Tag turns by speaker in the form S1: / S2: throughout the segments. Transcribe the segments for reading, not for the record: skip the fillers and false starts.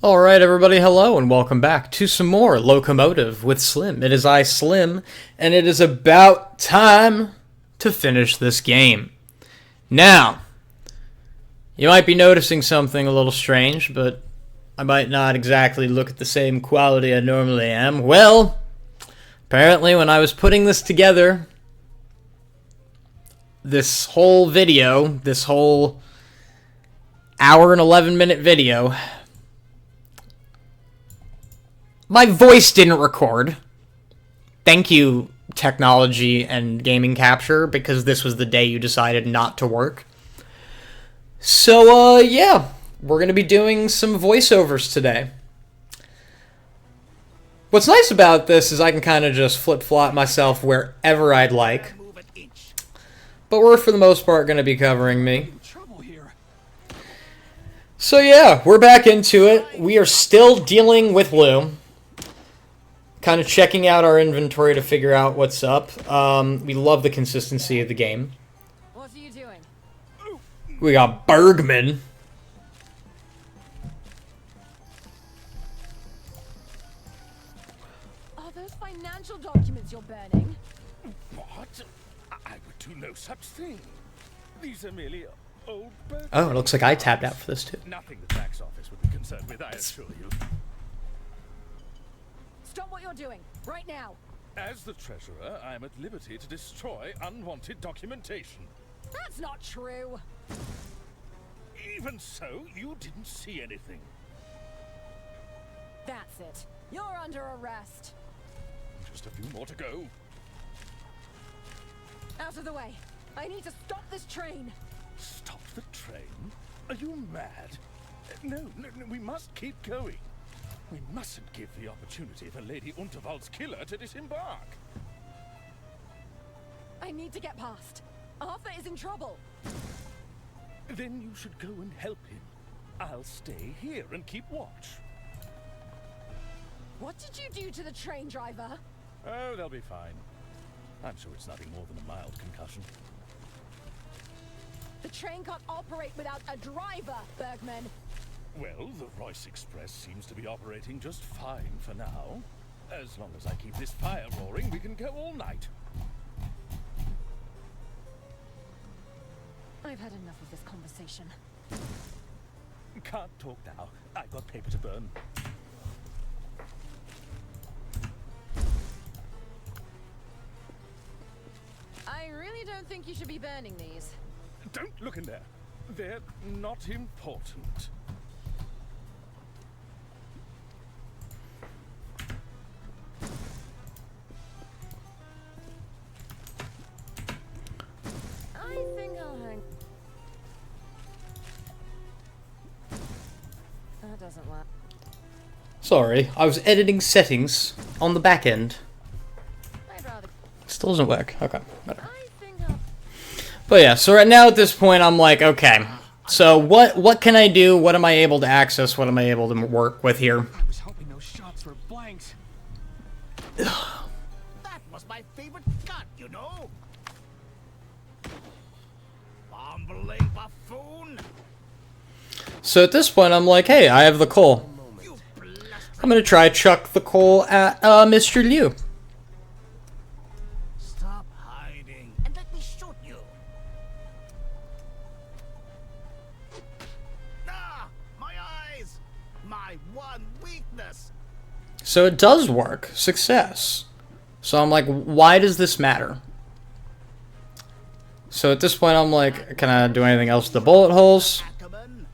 S1: Alright everybody, hello and welcome back to some more Locomotive with Slim. It is I, Slim, and it is about time to finish this game. Now, you might be noticing something a little strange, but I might not exactly look at the same quality I normally am. Well, apparently when I was putting this together, this whole video, this whole hour and 11-minute video, my voice didn't record. Thank you, technology and gaming capture, because this was the day you decided not to work. So, yeah, we're going to be doing some voiceovers today. What's nice about this is I can kind of just flip-flop myself wherever I'd like. But we're, for the most part, going to be covering me. So, yeah, we're back into it. We are still dealing with Lou. Kind of checking out our inventory to figure out what's up. We love the consistency of the game.
S2: What are you doing?
S1: We got Bergman.
S2: Are those financial documents you're burning?
S3: What? I would do no such thing. These are merely old birds.
S1: Oh, it looks like I tapped out for this too.
S3: Nothing the tax office would be concerned with, I assure you.
S2: Stop what you're doing, right now.
S3: As the treasurer, I am at liberty to destroy unwanted documentation.
S2: That's not true.
S3: Even so, you didn't see anything.
S2: That's it. You're under arrest.
S3: Just a few more to go.
S2: Out of the way. I need to stop this train.
S3: Stop the train? Are you mad? No, we must keep going. We mustn't give the opportunity for Lady Unterwald's killer to disembark.
S2: I need to get past. Arthur is in trouble.
S3: Then you should go and help him. I'll stay here and keep watch.
S2: What did you do to the train driver?
S3: Oh, they'll be fine. I'm sure it's nothing more than a mild concussion.
S2: The train can't operate without a driver, Bergman.
S3: Well, the Royce Express seems to be operating just fine for now. As long as I keep this fire roaring, we can go all night.
S2: I've had enough of this conversation.
S3: Can't talk now. I've got paper to burn.
S2: I really don't think you should be burning these.
S3: Don't look in there. They're not important.
S2: I think I'll hang. That doesn't work.
S1: Sorry, I was editing settings on the back end.
S2: I'd rather.
S1: Still doesn't work. Okay, better.
S2: I think I'll.
S1: But yeah, so right now at this point I'm like, okay, so what can I do? What am I able to access? What am I able to work with here?
S4: I was hoping those shots were blanks.
S5: That was my favorite cut, you know? Bumbling buffoon!
S1: So at this point I'm like, hey, I have the coal.
S5: You
S1: I'm gonna try chuck the coal at Mr. Liu.
S5: Stop hiding and let me shoot you. Ah! My eyes! My one weakness!
S1: So it does work. Success. So I'm like, why does this matter? So at this point I'm like, can I do anything else with the bullet holes?
S5: Ackerman.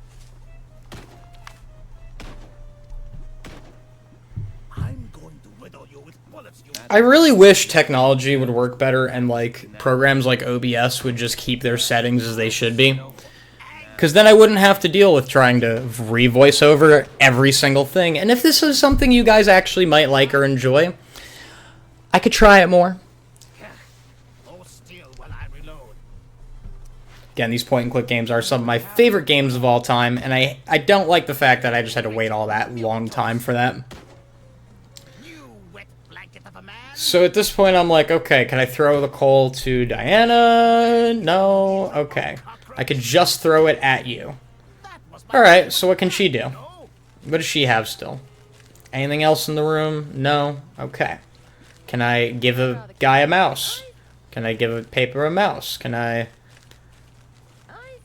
S5: I'm going to riddle you with bullets, you
S1: I really wish technology would work better and like programs like OBS would just keep their settings as they should be. Because then I wouldn't have to deal with trying to re-voice over every single thing. And if this is something you guys actually might like or enjoy, I could try it more.
S5: hold still while I reload.
S1: Again, these point-and-click games are some of my favorite games of all time, and I don't like the fact that I just had to wait all that long time for that.
S5: You wet blanket of a man!
S1: So at this point, I'm like, okay, can I throw the coal to Diana? No? Okay. I could just throw it at you.
S5: That was my
S1: Alright, so what can she do?
S5: no.
S1: What does she have still? Anything else in the room? No? Okay. Can I give a guy a mouse? Can I give a paper a mouse? Can I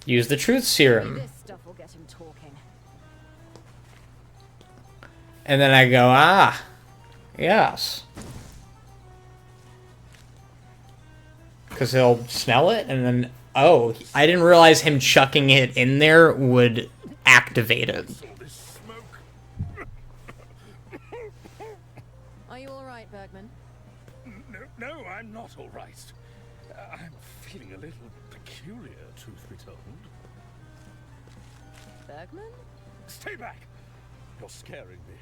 S1: use the truth serum?
S2: This stuff will get him talking.
S1: And then I go, ah, yes. Because he'll smell it, and then, oh, I didn't realize him chucking it in there would activate it.
S3: All this smoke.
S2: Are you all right, Bergman?
S3: No, I'm not all right. I'm feeling a little peculiar, truth be told.
S2: Bergman?
S3: Stay back! You're scaring me.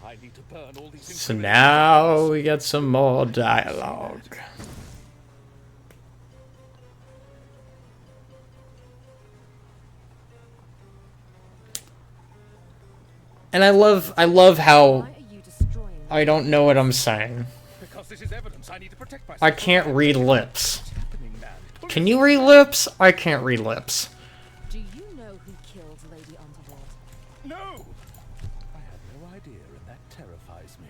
S3: I need to burn all these.
S1: So now we get some more dialogue. And I love how
S2: Why are you destroying
S1: I don't know what I'm saying.
S3: Because this is evidence. I need to protect myself.
S1: I can't read lips.
S3: What's happening, man?
S1: Can you read lips? I can't read lips.
S2: Do you know who killed Lady Unterwald?
S3: No! I had no idea, and that terrifies me.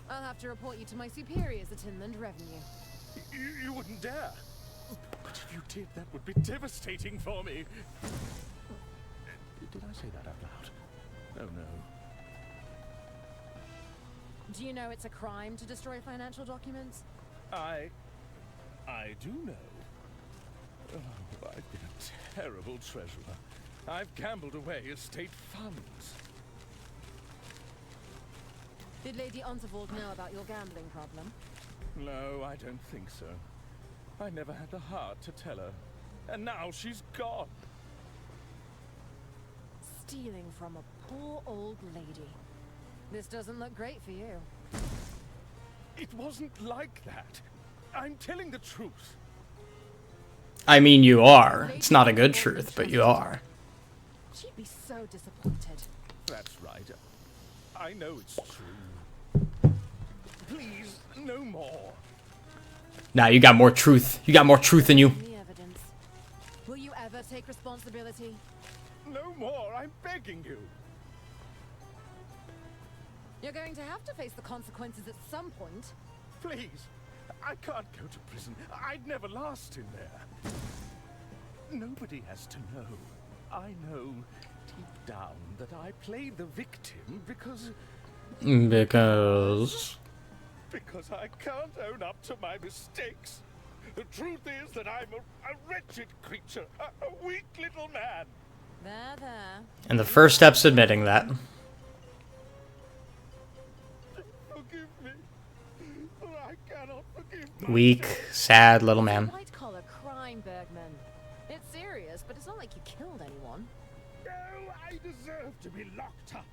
S2: I'll have to report you to my superiors at Inland Revenue.
S3: You wouldn't dare. But if you did, that would be devastating for me. Did I say that out loud? Oh no.
S2: Do you know it's a crime to destroy financial documents?
S3: I do know. Oh, I've been a terrible treasurer. I've gambled away estate funds.
S2: Did Lady Unterwald know about your gambling problem?
S3: No, I don't think so. I never had the heart to tell her. And now she's gone.
S2: Stealing from a poor old lady. This doesn't look great for you.
S3: It wasn't like that. I'm telling the truth.
S1: I mean, you are. It's not a good truth, but you are.
S2: She'd be so disappointed.
S3: That's right. I know it's true. Please, no more.
S1: Nah, you got more truth. You got more truth in you.
S2: The evidence. Will you ever take responsibility?
S3: No more, I'm begging you.
S2: You're going to have to face the consequences at some point.
S3: Please, I can't go to prison. I'd never last in there. Nobody has to know. I know deep down that I play the victim because I can't own up to my mistakes. The truth is that I'm a wretched creature, a weak little man.
S2: There.
S1: And the first step's admitting that.
S3: Forgive me. I cannot forgive myself.
S1: Weak, sad little man.
S2: White collar crime, Bergman. It's serious, but it's not like you killed anyone.
S3: No, I deserve to be locked up.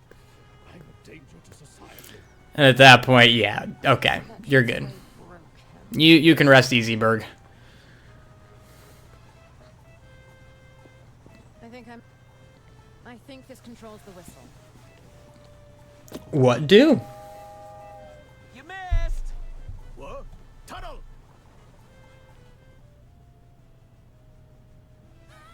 S3: I'm a danger to society.
S1: And at that point, yeah, okay, you're good. You can rest easy, Berg.
S2: I think this controls the whistle.
S1: What do?
S4: You missed!
S5: What? Tunnel!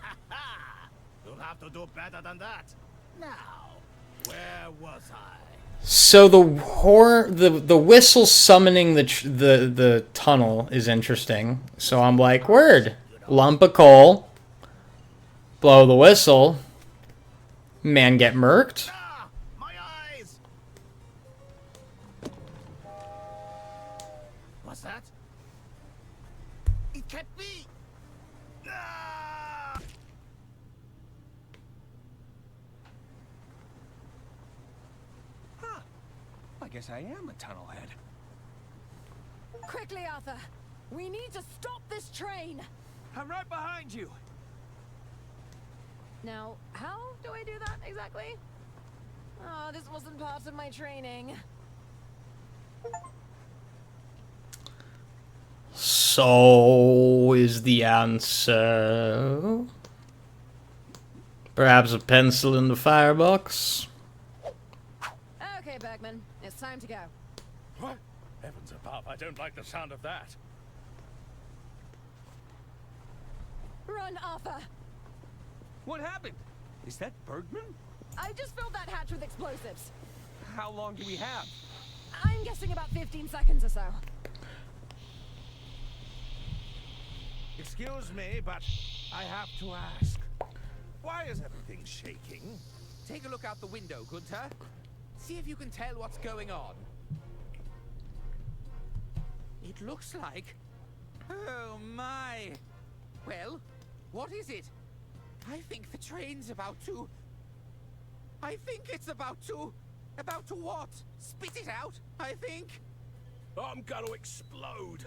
S5: Ha ha! You'll have to do better than that. Now, where was I?
S1: So the whistle summoning the tunnel is interesting. So I'm like, word, lump of coal, blow the whistle, man get murked.
S5: Ah! My eyes! What's that? It can't be! Ah!
S4: I guess I am a tunnelhead.
S2: Quickly, Arthur! We need to stop this train!
S4: I'm right behind you!
S2: Now, how do I do that exactly? Oh, this wasn't part of my training.
S1: So is the answer perhaps a pencil in the firebox?
S2: Okay, Bergman, it's time to go.
S3: What? Heavens above, I don't like the sound of that.
S2: Run, Arthur!
S4: What happened? Is that Bergman?
S2: I just filled that hatch with explosives.
S4: How long do we have?
S2: I'm guessing about 15 seconds or so.
S3: Excuse me, but I have to ask. Why is everything shaking?
S4: Take a look out the window, Gunther. See if you can tell what's going on. It looks like... Oh my! Well, what is it? I think the train's about to... I think it's about to... About to what? Spit it out, I think.
S5: I'm gonna explode.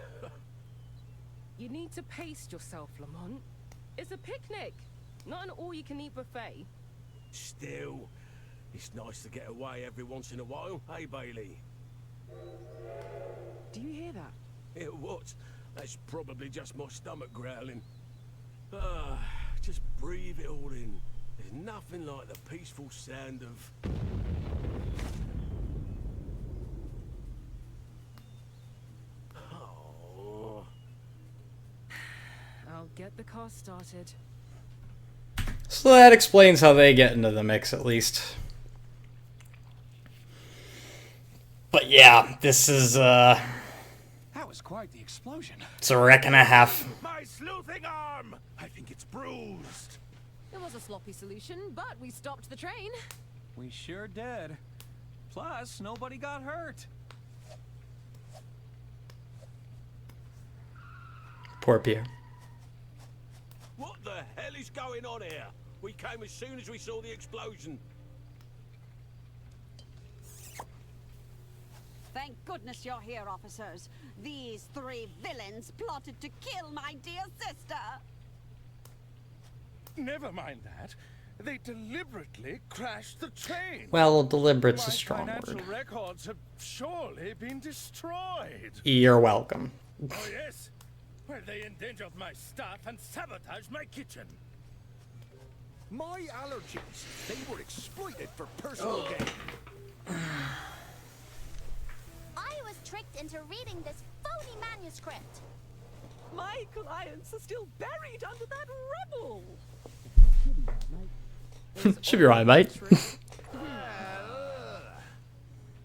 S6: You need to pace yourself, Lamont. It's a picnic, not an all-you-can-eat buffet.
S5: Still, it's nice to get away every once in a while, hey Bailey?
S6: Do you hear that?
S5: It what? That's probably just my stomach growling. Ah, just breathe it all in. There's nothing like the peaceful sound of... Oh.
S6: I'll get the car started.
S1: So that explains how they get into the mix, at least. But yeah, this is,
S4: That was quite the explosion.
S1: it's a wreck and a half.
S3: My sleuthing arm! I think it's bruised.
S2: It was a sloppy solution, but we stopped the train.
S4: We sure did. Plus, nobody got hurt.
S1: Poor Pierre.
S5: What the hell is going on here? We came as soon as we saw the explosion.
S7: Thank goodness you're here, officers. These three villains plotted to kill my dear sister.
S3: Never mind that. They deliberately crashed the train.
S1: Well, deliberate's
S3: My
S1: a strong
S3: financial
S1: word.
S3: records have surely been destroyed.
S1: You're welcome.
S3: Oh yes? Well, they endangered my staff and sabotaged my kitchen.
S4: My allergies. They were exploited for personal gain.
S8: I was tricked into reading this phony manuscript.
S6: My clients are still buried under that rubble.
S1: Should be right, mate.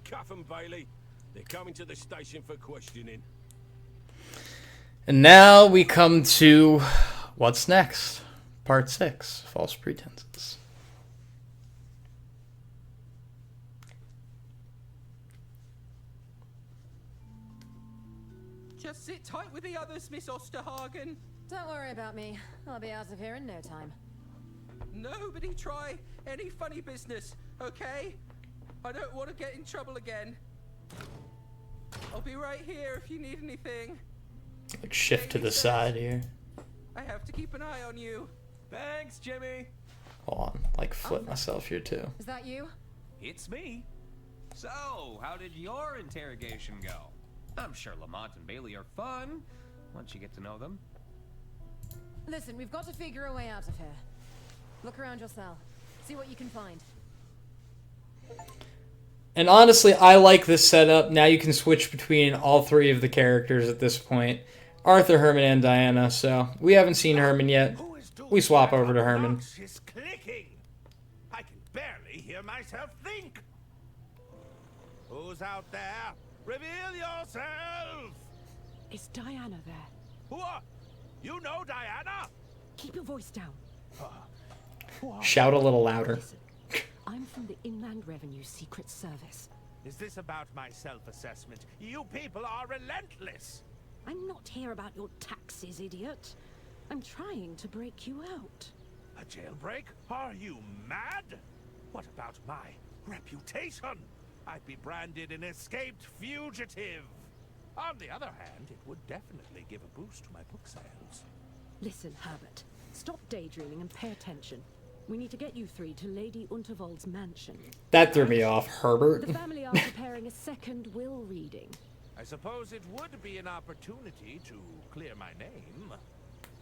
S5: Cuff 'em, Bailey. They're coming to the station for questioning.
S1: And now we come to what's next? Part 6, False Pretenses.
S4: Just sit tight with the others, Miss Osterhagen.
S2: Don't worry about me. I'll be out of here in no time.
S4: Nobody try any funny business, okay? I don't want to get in trouble again. I'll be right here if you need anything.
S1: Like shift to the side here.
S4: I have to keep an eye on you. Thanks, Jimmy.
S1: Hold on, like flip myself here too.
S2: Is that you?
S9: It's me. So, how did your interrogation go? I'm sure Lamont and Bailey are fun, once you get to know them.
S2: Listen, we've got to figure a way out of here. Look around your cell. See what you can find.
S1: And honestly, I like this setup. Now you can switch between all three of the characters at this point. Arthur, Herman, and Diana. So, we haven't seen Herman yet. We swap over to Herman.
S3: She's clicking. I can barely hear myself think. Who's out there? Reveal yourself!
S6: Is Diana there?
S3: Who are? You know Diana?
S6: Keep your voice down.
S1: Shout a little louder.
S6: Listen, I'm from the Inland Revenue Secret Service.
S3: Is this about my self-assessment? You people are relentless.
S6: I'm not here about your taxes, idiot. I'm trying to break you out.
S3: A jailbreak? Are you mad? What about my reputation? I'd be branded an escaped fugitive. On the other hand, it would definitely give a boost to my book sales.
S6: Listen, Herbert. Stop daydreaming and pay attention. We need to get you three to Lady Unterwald's mansion.
S1: That threw me off, Herbert.
S6: The family are preparing a second will reading.
S3: I suppose it would be an opportunity to clear my name.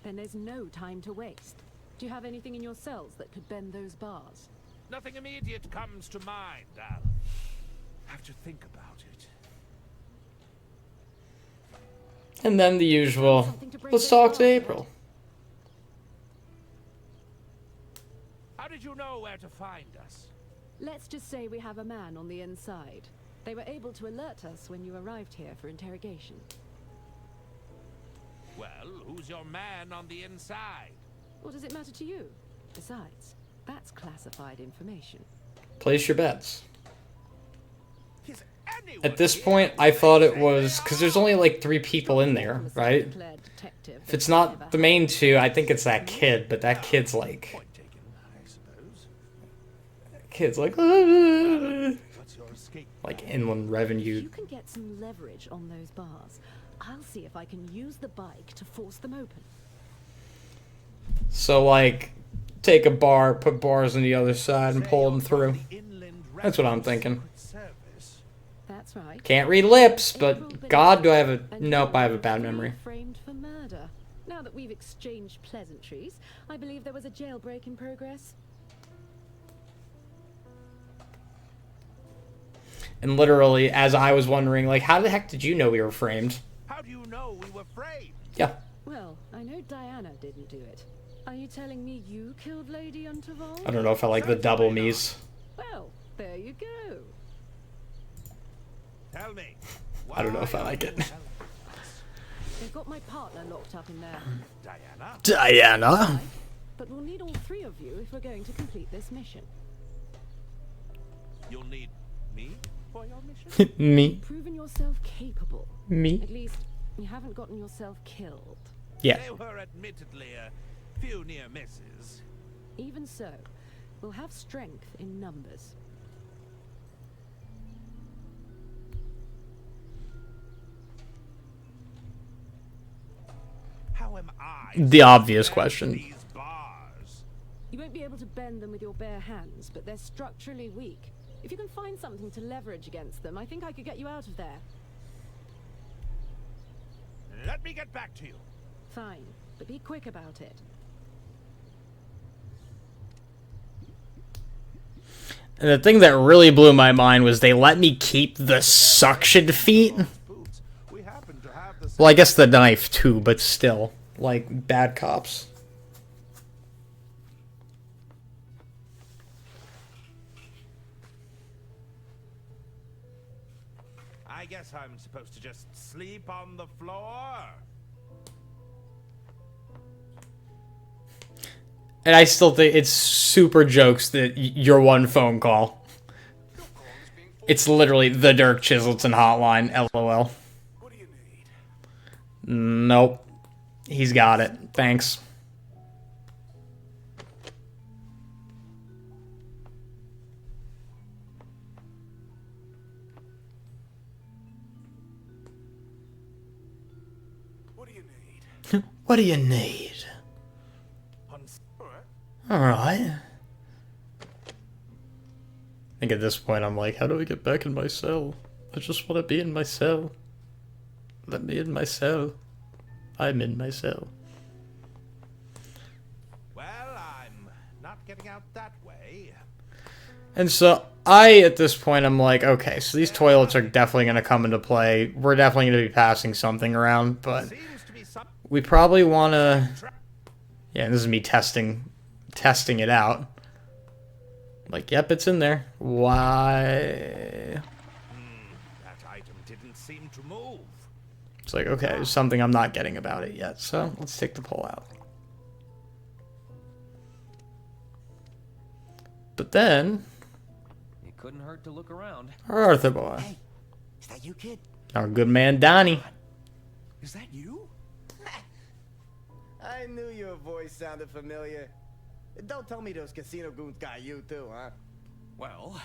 S6: Then there's no time to waste. Do you have anything in your cells that could bend those bars?
S3: Nothing immediate comes to mind. I'll have to think about it.
S1: And then the usual, let's talk to April.
S3: How did you know where to find us?
S2: Let's just say we have a man on the inside. They were able to alert us when you arrived here for interrogation.
S4: Well, who's your man on the inside?
S2: What does it matter to you? Besides, that's classified information.
S1: Place your bets.
S3: Is anyone
S1: At this
S3: here
S1: point, I thought it was... Because there's only like 3 people in there, right?
S2: Declared detective,
S1: If it's not the main 2, I think it's that kid, but that kid's like...
S3: Point taken, I suppose.
S1: Kid's like...
S3: What's your escape?
S1: like inland
S2: If
S1: revenue.
S2: you can get some leverage on those bars, I'll see if I can use the bike to force them open.
S1: So, like, take a bar, put bars on the other side, and pull them through. That's what I'm thinking.
S2: That's right.
S1: Can't read lips, but God, do I have a... Nope, I have a bad memory.
S2: Framed for murder. Now that we've exchanged pleasantries, I believe there was a jailbreak in progress.
S1: And literally, as I was wondering, like, how the heck did you know we were framed?
S3: How do you know we were framed?
S1: Yeah.
S2: Well, I know Diana didn't do it. Are you telling me you killed Lady Unterval?
S1: I don't know if I like the double me's.
S2: Well, there you go.
S3: Tell me.
S1: I don't know if I like it.
S2: They've got my partner locked up in there.
S3: Diana?
S1: Diana?
S2: But we'll need all 3 of you if we're going to complete this mission.
S3: You'll need me for your mission?
S1: Me?
S2: Proven yourself capable.
S1: Me?
S2: At least, you haven't gotten yourself killed.
S1: Yeah.
S3: They were admittedly a few near misses.
S2: Even so, we'll have strength in numbers.
S3: How am I?
S1: The obvious
S3: supposed to
S1: question.
S3: bend these bars?
S2: You won't be able to bend them with your bare hands, but they're structurally weak. If you can find something to leverage against them, I think I could get you out of there.
S3: Let me get back to you.
S2: Fine, but be quick about it.
S1: And the thing that really blew my mind was they let me keep the suction feet.
S3: Boots. We happen to have the
S1: Well, I guess the knife too, but still. Like, bad cops.
S3: I guess I'm supposed to just sleep on the floor.
S1: And I still think it's super jokes that your one phone call. It's literally the Dirk Chiselton hotline, LOL.
S3: What do you need?
S1: Nope. He's got it. Thanks.
S3: What do you need?
S1: What do you need? Alright. I think at this point I'm like, how do I get back in my cell? I just want to be in my cell. Let me in my cell. I'm in my cell.
S3: Well, I'm not getting out that way.
S1: And so at this point, I'm like, okay, so these toilets are definitely going to come into play. We're definitely going to be passing something around, but
S3: Seems to be some
S1: we probably want to... Yeah, this is me testing it out. Like, yep, it's in there. Why?
S3: that item didn't seem to move.
S1: It's like, okay, there's something I'm not getting about it yet, so let's take the pull out. But then,
S9: It couldn't hurt to look around.
S1: our Arthur boy,
S5: Hey, is that you, kid?
S1: our good man Donnie.
S5: Is that you?
S10: I knew your voice sounded familiar. Don't tell me those casino goons got you too, huh?
S9: Well,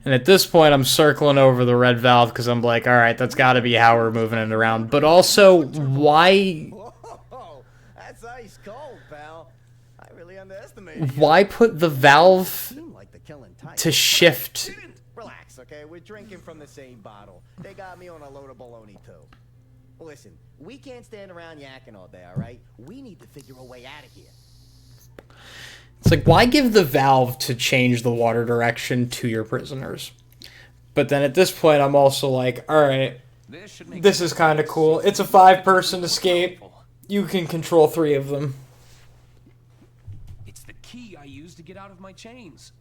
S1: And at this point, I'm circling over the red valve because I'm like, all right, that's got to be how we're moving it around. But also, why
S10: Whoa, that's ice cold, pal. I really underestimated you.
S1: why put the valve
S10: Seem like the killing type.
S1: to shift?
S10: Relax, okay? We're drinking from the same bottle. They got me on a load of baloney too. Listen, we can't stand around yakking all day, all right? We need to figure a way out of here.
S1: It's like, why give the valve to change the water direction to your prisoners? But then at this point, I'm also like, all right,
S9: this should make
S1: this is kind of cool. It's a 5-person escape. You can control 3 of them.
S9: key I used to get out of my chains.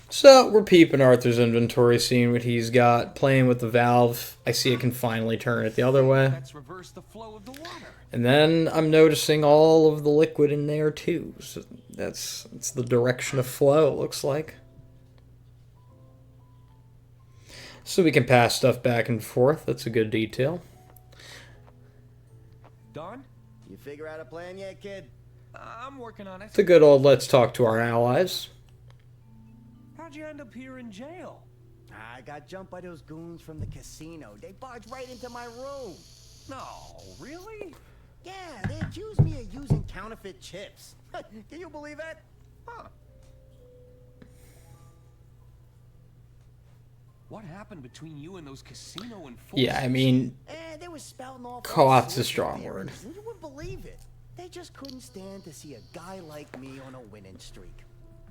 S1: So we're peeping Arthur's inventory, seeing what he's got, playing with the valve. I see it can finally turn it the other way.
S9: That's reversed the flow of the water.
S1: And then I'm noticing all of the liquid in there too. So that's the direction of flow, it looks like. So we can pass stuff back and forth. That's a good detail.
S9: Don?
S10: You figure out a plan yet, kid?
S9: I'm working on it.
S1: It's a good old let's talk to our allies.
S9: How'd you end up here in jail?
S10: I got jumped by those goons from the casino. They barged right into my room.
S9: No, really?
S10: Yeah, they accused me of using counterfeit chips. Can you believe that?
S9: Huh. What happened between you and those casino enforcers?
S1: Yeah, I mean,
S10: They were spouting off
S1: co-op's a strong word.
S10: and you wouldn't believe it. They just couldn't stand to see a guy like me on a winning streak.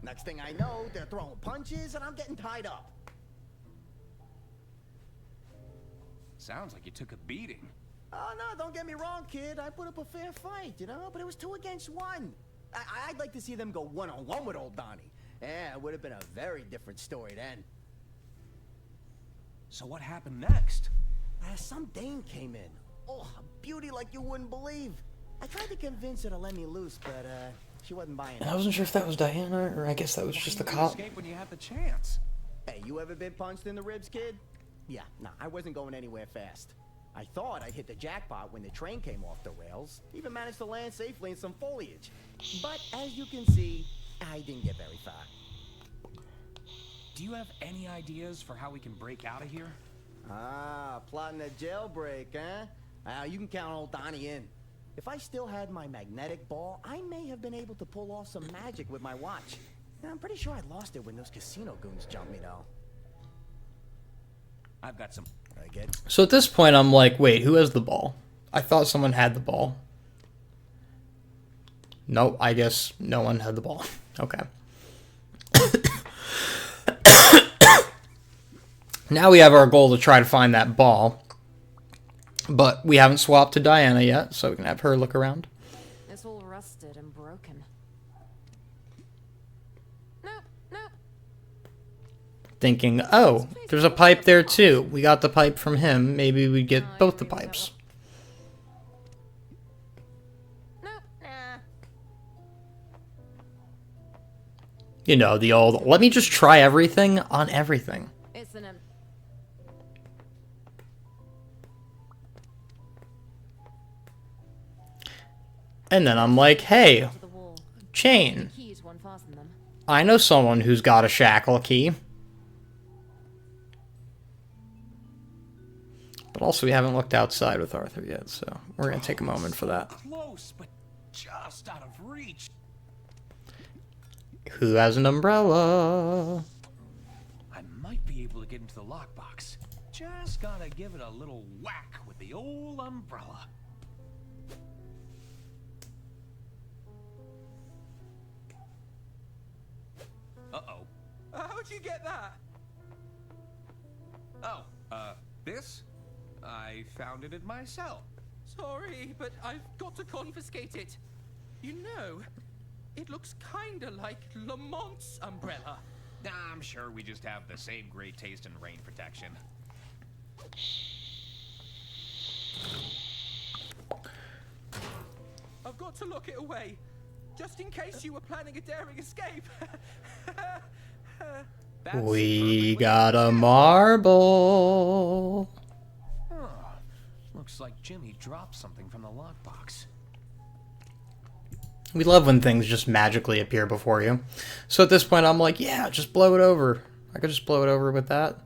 S10: Next thing I know, they're throwing punches and I'm getting tied up.
S9: Sounds like you took a beating.
S10: Oh, no, don't get me wrong, kid. I put up a fair fight, you know, but it was 2 against 1. I'd like to see them go one-on-one with old Donnie. Yeah, it would have been a very different story then.
S9: So what happened next?
S10: Some dame came in. Oh, a beauty like you wouldn't believe. I tried to convince her to let me loose, but she wasn't buying it.
S1: I wasn't sure if that was Diana, or I guess that was just the cop.
S9: Escape when you had the chance.
S10: Hey, you ever been punched in the ribs, kid? Yeah, nah, I wasn't going anywhere fast. I thought I'd hit the jackpot when the train came off the rails. Even managed to land safely in some foliage. But as you can see, I didn't get very far.
S9: Do you have any ideas for how we can break out of here?
S10: Ah, plotting a jailbreak, huh? You can count old Donnie in. If I still had my magnetic ball, I may have been able to pull off some magic with my watch. I'm pretty sure I lost it when those casino goons jumped me, though.
S9: I've got some.
S10: I get.
S1: So at this point, I'm like, wait, who has the ball? I thought someone had the ball. Nope, I guess no one had the ball. Okay. Now we have our goal to try to find that ball. But we haven't swapped to Diana yet, so we can have her look around.
S2: It's all rusted and broken. Nope, nope.
S1: Thinking, oh, there's a pipe there too. We got the pipe from him. Maybe we get both the pipes.
S2: Nope, nah.
S1: You know, the old, let me just try everything on everything.
S2: It's an
S1: And then I'm like, hey, chain.
S2: keys won't fasten them.
S1: I know someone who's got a shackle key. But also we haven't looked outside with Arthur yet, so we're going to take a moment for that.
S9: Close, but just out of reach.
S1: Who has an umbrella?
S9: I might be able to get into the lockbox. Just gotta give it a little whack with the old umbrella. Uh-oh.
S4: How'd you get that?
S9: Oh, this? I found it in my cell.
S4: Sorry, but I've got to confiscate it. You know, it looks kinda like Lamont's umbrella.
S9: I'm sure we just have the same great taste in rain protection.
S4: I've got to lock it away, just in case you were planning a daring escape.
S1: We got a marble.
S9: Oh, looks like Jimmy dropped something from the lockbox.
S1: We love when things just magically appear before you. So at this point, I'm like, yeah, just blow it over. I could just blow it over with that.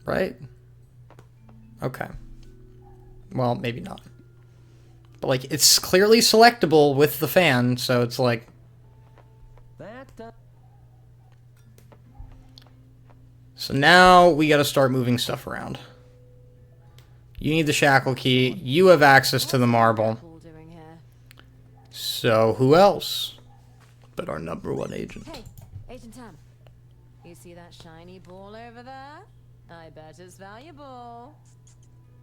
S1: Right? Okay. Well, maybe not. But, like, it's clearly selectable with the fan, so it's like... So now we gotta start moving stuff around. You need the shackle key. You have access to the marble.
S2: Doing here.
S1: So who else but our #1 agent?
S2: Hey, Agent Tam. You see that shiny ball over there? I bet it's valuable.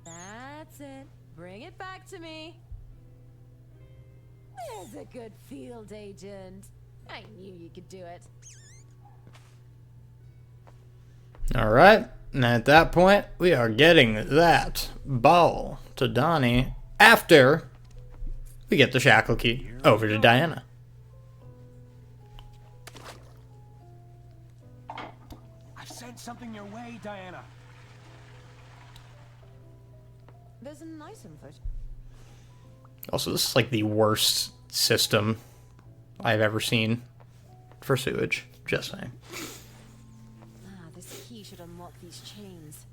S2: That's it. Bring it back to me. There's a good field agent. I knew you could do it.
S1: Alright, and at that point, we are getting that ball to Donnie after we get the shackle key over to Diana.
S3: I've sent something your way, Diana.
S2: There's an item for it.
S1: Also, this is like the worst system I've ever seen for sewage. Just saying.
S2: Ah, this key should unlock these chains.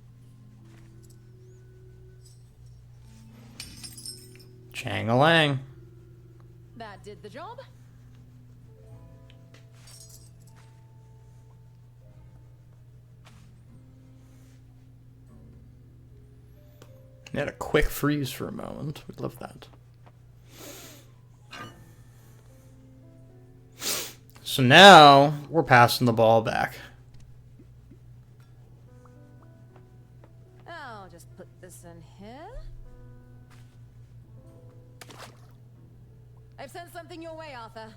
S1: Chang-a-lang.
S2: That did the job.
S1: They had a quick freeze for a moment. We love that. So now we're passing the ball back.
S2: I'll just put this in here. I've sent something your way, Arthur.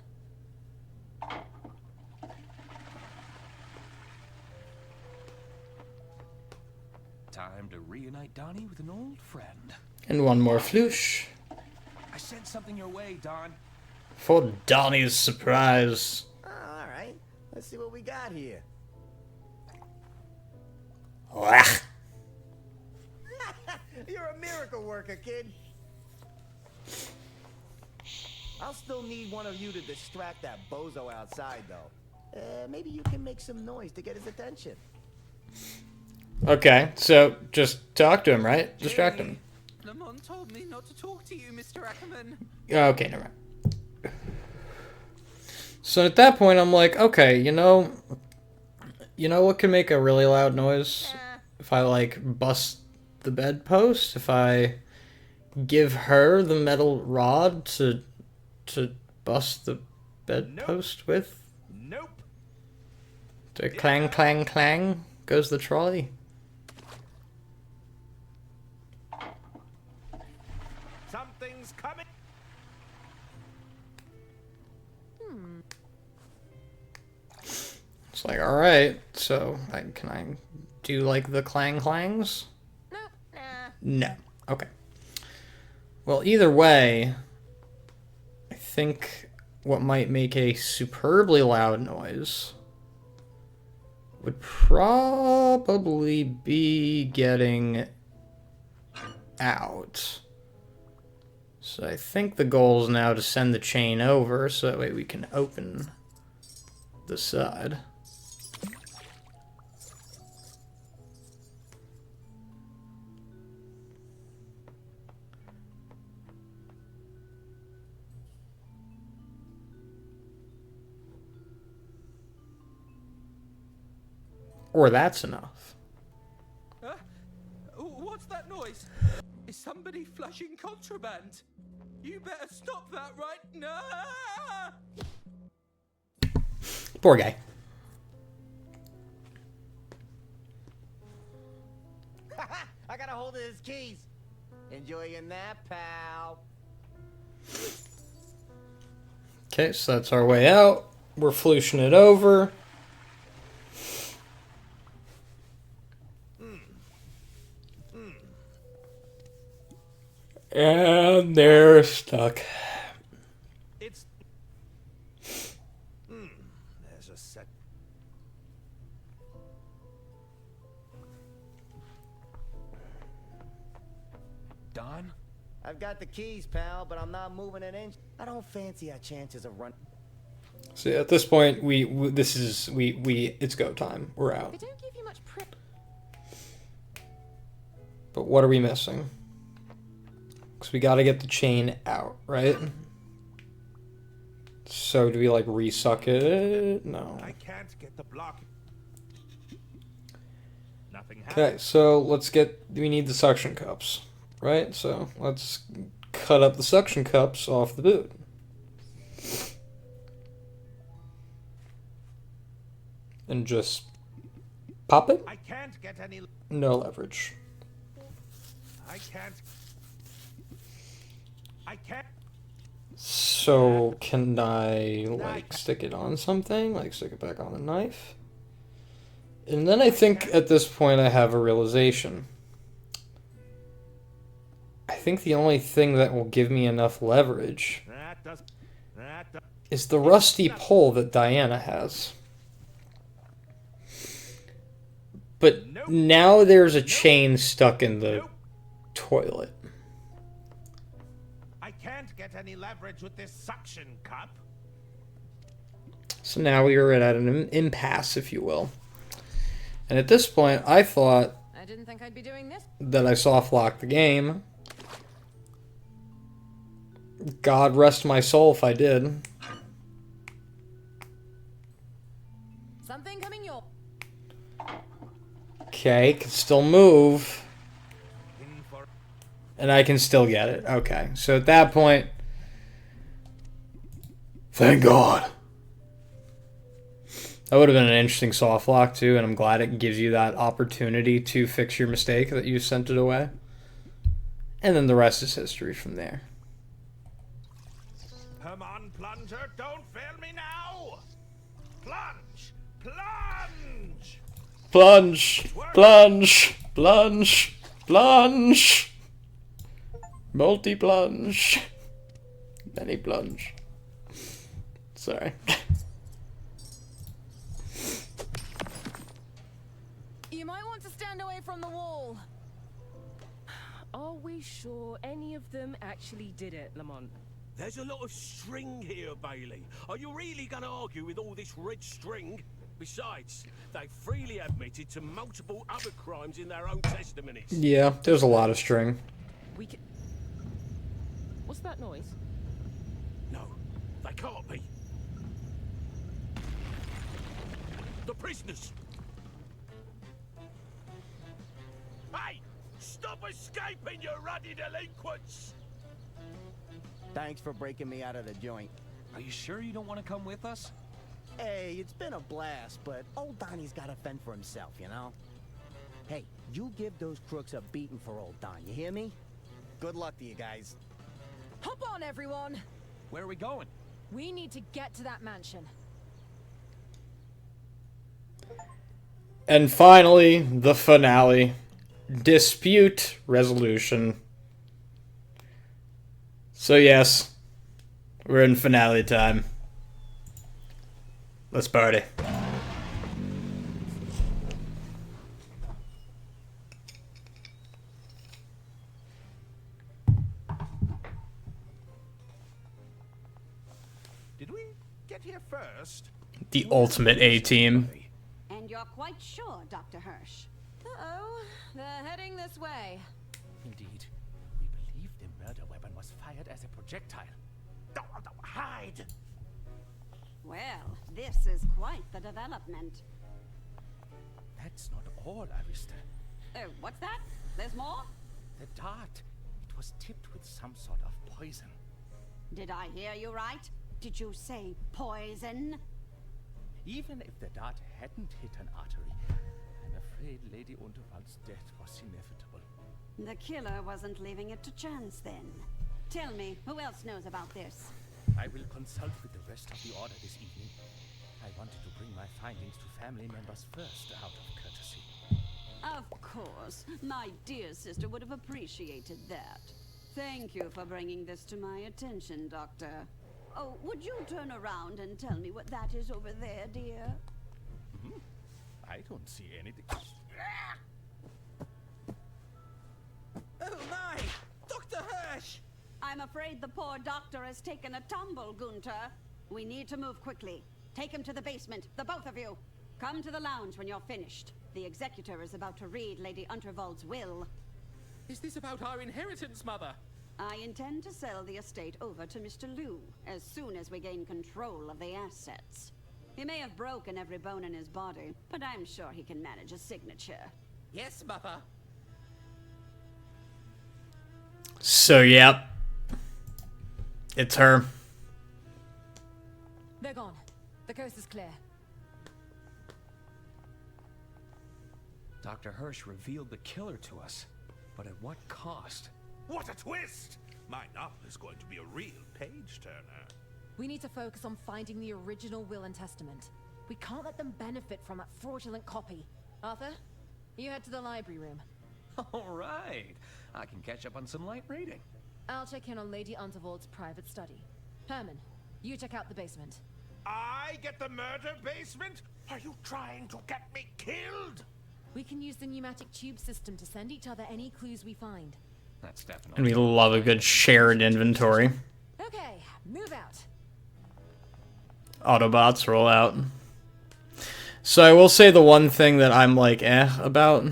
S9: Time to reunite Donnie with an old friend.
S1: And one more floosh
S9: I sent something your way, Don.
S1: for Donnie's surprise.
S10: All right, let's see what we got here.
S1: Wah.
S10: You're a miracle worker, kid. I'll still need one of you to distract that bozo outside, though. Maybe you can make some noise to get his attention.
S1: Okay, so just talk to him, right? Distract him.
S4: Lamont told me not to talk to you, Mr. Ackerman.
S1: Okay, never mind. So at that point, I'm like, okay, you know what can make a really loud noise? If I like bust the bedpost, if I give her the metal rod to bust the bedpost with.
S3: Nope.
S1: To clang, clang, clang goes the trolley.
S3: Something's coming.
S1: It's like, all right, so can I do like the clang clangs?
S2: Nope, nah.
S1: No. Okay. Well, either way, I think what might make a superbly loud noise would probably be getting out. So I think the goal is now to send the chain over so that way we can open the side. Or that's enough.
S4: What's that noise? Is somebody flushing contraband? You better stop that right now!
S1: Poor guy.
S10: I got a hold of his keys. Enjoy your nap, pal.
S1: Okay, so that's our way out. We're flooshing it over. And they're stuck.
S3: It's. There's a set.
S9: Don?
S10: I've got the keys, pal, but I'm not moving an inch. I don't fancy our chances of run.
S1: So at this point, it's go time. We're out.
S2: They don't give you much
S1: But what are we missing? Because we got to get the chain out, right? So do we like resuck it? No.
S3: I can't get the block. Nothing
S1: Okay,
S3: happened.
S1: so we need the suction cups, right? So let's cut up the suction cups off the boot. And just pop it?
S3: I can't get any.
S1: No leverage.
S3: I can't.
S1: So can I like stick it on something? Like stick it back on the knife? And then I think at this point I have a realization. I think the only thing that will give me enough leverage is the rusty pole that Diana has. But now there's a chain stuck in the toilet.
S3: I can't get any leverage with this suction cup.
S1: So now we are at an impasse, if you will. And at this point, I thought
S2: I didn't think I'd be doing this.
S1: that I soft locked the game. God rest my soul if I did.
S2: Something coming your.
S1: Okay, can still move. And I can still get it. Okay, so at that point... Thank God. That would have been an interesting soft lock too, and I'm glad it gives you that opportunity to fix your mistake that you sent it away. And then the rest is history from there.
S3: Come on, Plunger, don't fail me now! Plunge! Plunge!
S1: Plunge! Plunge! Plunge! Plunge! Multi-plunge. Many plunge. Sorry.
S2: You might want to stand away from the wall.
S6: Are we sure any of them actually did it, Lamont?
S5: There's a lot of string here, Bailey. Are you really gonna argue with all this red string? Besides, they freely admitted to multiple other crimes in their own testimonies.
S1: Yeah, there's a lot of string.
S6: We can... What's that noise?
S5: No, they can't be. The prisoners! Hey! Stop escaping, you ruddy delinquents!
S10: Thanks for breaking me out of the joint.
S9: Are you sure you don't want to come with us?
S10: Hey, it's been a blast, but old Donnie's gotta fend for himself, you know? Hey, you give those crooks a beating for old Don, you hear me? Good luck to you guys.
S2: Hop on, everyone.
S9: Where are we going?
S2: We need to get to that mansion.
S1: And finally, the finale. Dispute resolution. So yes, we're in finale time. Let's party.
S3: Did we get here first?
S1: The ultimate A-team.
S7: And you're quite sure, Dr. Hirsch?
S2: Uh-oh, they're heading this way.
S3: Indeed. We believe the murder weapon was fired as a projectile. Hide!
S7: Well, this is quite the development.
S3: That's not all, Arista.
S7: Oh, what's that? There's more?
S3: The dart. It was tipped with some sort of poison.
S7: Did I hear you right? Did you say poison?
S3: Even if the dart hadn't hit an artery, I'm afraid Lady Unterwald's death was inevitable.
S7: The killer wasn't leaving it to chance then. Tell me, who else knows about this?
S3: I will consult with the rest of the Order this evening. I wanted to bring my findings to family members first, out of courtesy.
S7: Of course. My dear sister would have appreciated that. Thank you for bringing this to my attention, Doctor. Oh, would you turn around and tell me what that is over there, dear?
S3: I don't see anything.
S4: Oh my! Dr. Hirsch!
S7: I'm afraid the poor doctor has taken a tumble, Gunter. We need to move quickly. Take him to the basement, the both of you. Come to the lounge when you're finished. The executor is about to read Lady Unterwald's will.
S4: Is this about our inheritance, Mother?
S7: I intend to sell the estate over to Mr. Liu as soon as we gain control of the assets. He may have broken every bone in his body, but I'm sure he can manage a signature.
S4: Yes, Mother.
S1: So, yep. It's her.
S2: They're gone. The coast is clear.
S9: Dr. Hirsch revealed the killer to us, but at what cost?
S3: What a twist! My novel
S5: was going to be a real page-turner.
S2: We need to focus on finding the original will and testament. We can't let them benefit from that fraudulent copy. Arthur, you head to the library room.
S9: All right. I can catch up on some light reading.
S2: I'll check in on Lady Unterwald's private study. Herman, you check out the basement.
S5: I get the murder basement? Are you trying to get me killed?
S2: We can use the pneumatic tube system to send each other any clues we find.
S9: That's definitely.
S1: And we love a good shared inventory.
S2: Okay, move out.
S1: Autobots roll out. So I will say the one thing that I'm like about.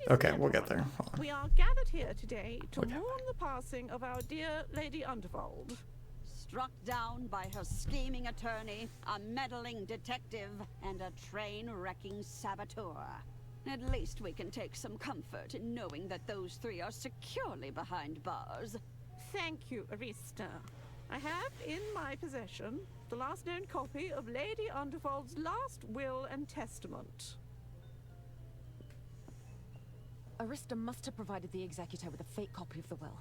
S1: Okay, we'll get there.
S11: We are gathered here today to mourn the passing of our dear Lady Undervold.
S7: Struck down by her scheming attorney, a meddling detective, and a train-wrecking saboteur. At least we can take some comfort in knowing that those three are securely behind bars.
S11: Thank you, Arista. I have in my possession the last known copy of Lady Undervold's last will and testament.
S2: Arista must have provided the executor with a fake copy of the will.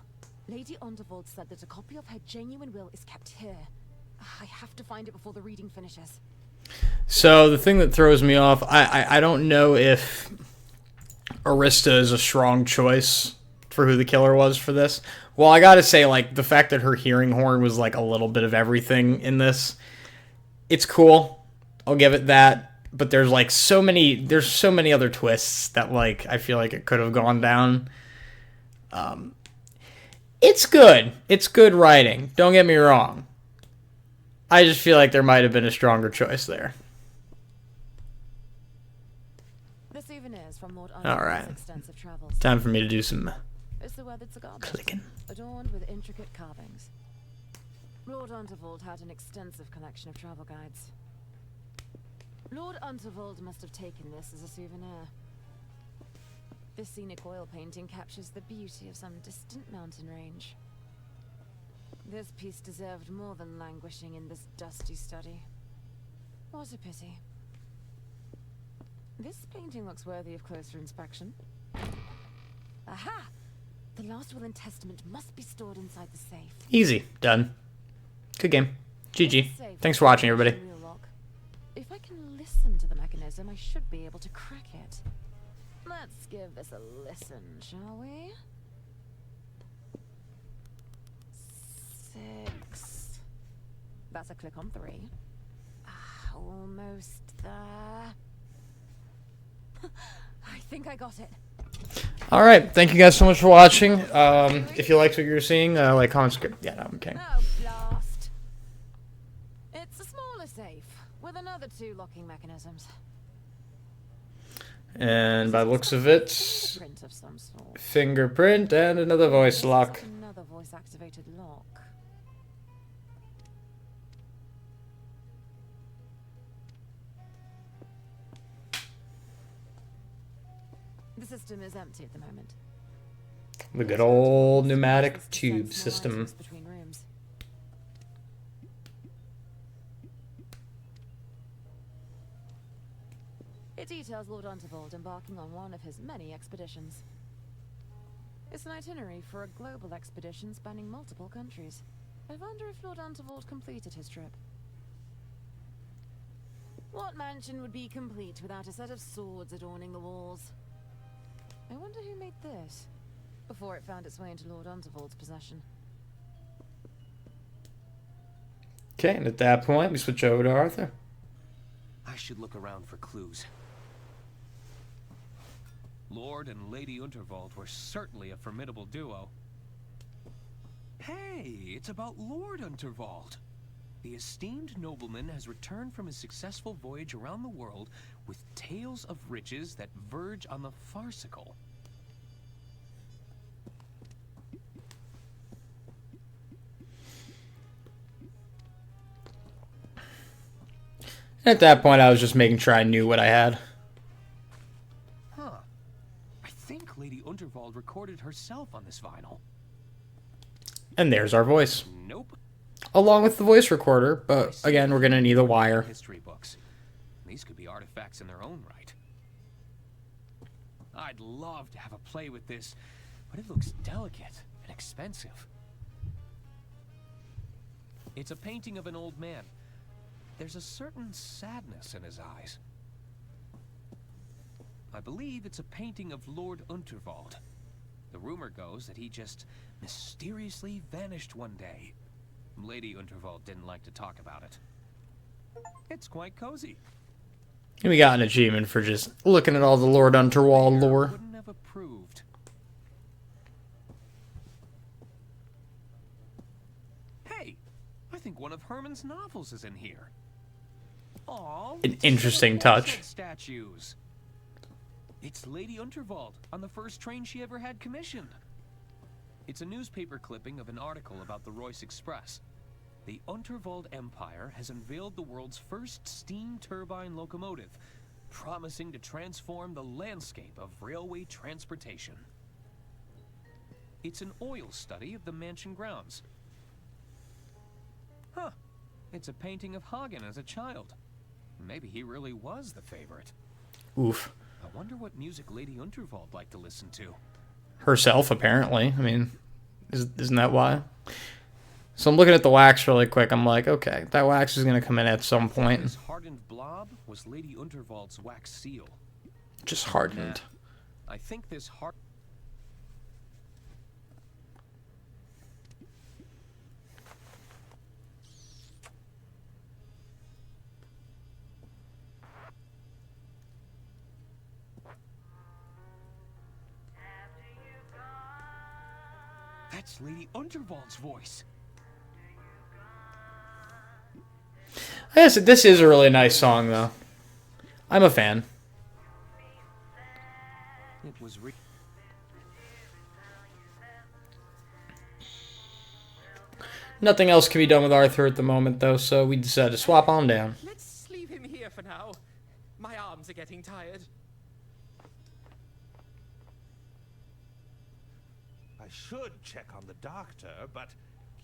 S2: Lady Undervold said that a copy of her genuine will is kept here. I have to find it before the reading finishes.
S1: So the thing that throws me off, I don't know if Arista is a strong choice for who the killer was for this. Well, I gotta say, like, the fact that her hearing horn was like a little bit of everything in this, it's cool. I'll give it that. But there's like so many other twists that like I feel like it could have gone down. It's good. It's good writing. Don't get me wrong. I just feel like there might have been a stronger choice there.
S2: The souvenirs from Lord
S1: All right.
S2: extensive travels.
S1: Time for me to do some
S2: It's the weathered cigar box,
S1: clicking.
S2: adorned with intricate carvings. Lord Unterwald had an extensive collection of travel guides. Lord Unterwald must have taken this as a souvenir. This scenic oil painting captures the beauty of some distant mountain range. This piece deserved more than languishing in this dusty study. What a pity. This painting looks worthy of closer inspection. Aha! The last will and testament must be stored inside the safe.
S1: Easy. Done. Good game. GG. Thanks for watching, everybody.
S2: If I can listen to the mechanism, I should be able to crack it. Let's give this a listen, shall we? 6. That's a click on 3. Almost there. I think I got it.
S1: All right. Thank you guys so much for watching. If you liked what you're seeing, like, comment, subscribe. Yeah, no, I'm kidding.
S2: Oh, blast. It's a smaller safe with another 2 locking mechanisms.
S1: And by the looks of it,
S2: Print of some sort.
S1: fingerprint and another voice lock.
S2: Another voice-activated lock. The system is empty at the moment.
S1: The good old pneumatic tube system.
S2: Between rooms. It details Lord Unterwald embarking on one of his many expeditions. It's an itinerary for a global expedition spanning multiple countries. I wonder if Lord Unterwald completed his trip. What mansion would be complete without a set of swords adorning the walls? I wonder who made this, before it found its way into Lord Unterwald's possession.
S1: Okay, and at that point, we switch over to Arthur.
S9: I should look around for clues. Lord and Lady Unterwald were certainly a formidable duo. Hey, it's about Lord Unterwald. The esteemed nobleman has returned from his successful voyage around the world with tales of riches that verge on the farcical.
S1: At that point, I was just making sure I knew what I had.
S9: Huh. I think Lady Unterwald recorded herself on this vinyl.
S1: And there's our voice.
S9: Nope.
S1: Along with the voice recorder, but again, we're going to need a wire.
S9: History books. These could be artifacts in their own right. I'd love to have a play with this, but it looks delicate and expensive. It's a painting of an old man. There's a certain sadness in his eyes. I believe it's a painting of Lord Unterwald. The rumor goes that he just mysteriously vanished one day. Lady Unterwald didn't like to talk about it. It's quite cozy.
S1: And we got an achievement for just looking at all the Lord Unterwald lore.
S9: Wouldn't have approved. Hey, I think one of Herman's novels is in here. Aww,
S1: An interesting touch.
S9: Statues. It's Lady Unterwald on the first train she ever had commissioned. It's a newspaper clipping of an article about the Royce Express. The Unterwald Empire has unveiled the world's first steam turbine locomotive, promising to transform the landscape of railway transportation. It's an oil study of the mansion grounds. Huh. It's a painting of Hagen as a child. Maybe he really was the favorite.
S1: Oof.
S9: I wonder what music Lady Unterwald liked to listen to.
S1: Herself, apparently. I mean, isn't that why? So I'm looking at the wax really quick. I'm like, okay, that wax is going to come in at some point.
S9: This hardened blob was Lady Unterwald's wax seal.
S1: Just hardened.
S9: I think this That's Lady Unterwald's voice.
S1: Yes, this is a really nice song, though. I'm a fan.
S9: It was
S1: Nothing else can be done with Arthur at the moment, though, so we decided to swap on down.
S4: Let's leave him here for now. My arms are getting tired.
S3: I should check on the doctor, but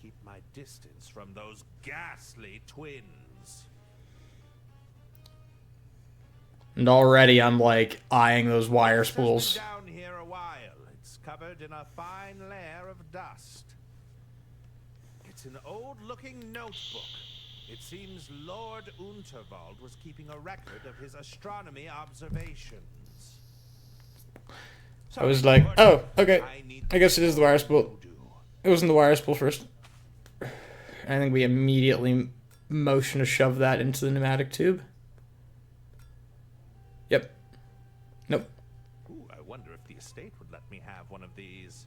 S3: keep my distance from those ghastly twins.
S1: And already I'm, like, eyeing those wire spools.
S3: It's been down here a while. It's covered in a fine layer of dust. It's an old-looking notebook. It seems Lord Unterwald was keeping a record of his astronomy observations.
S1: I was like, oh, okay. I guess it is the wire spool. It wasn't the wire spool first. I think we immediately motion to shove that into the pneumatic tube. Yep. Nope.
S3: Ooh, I wonder if the estate would let me have one of these.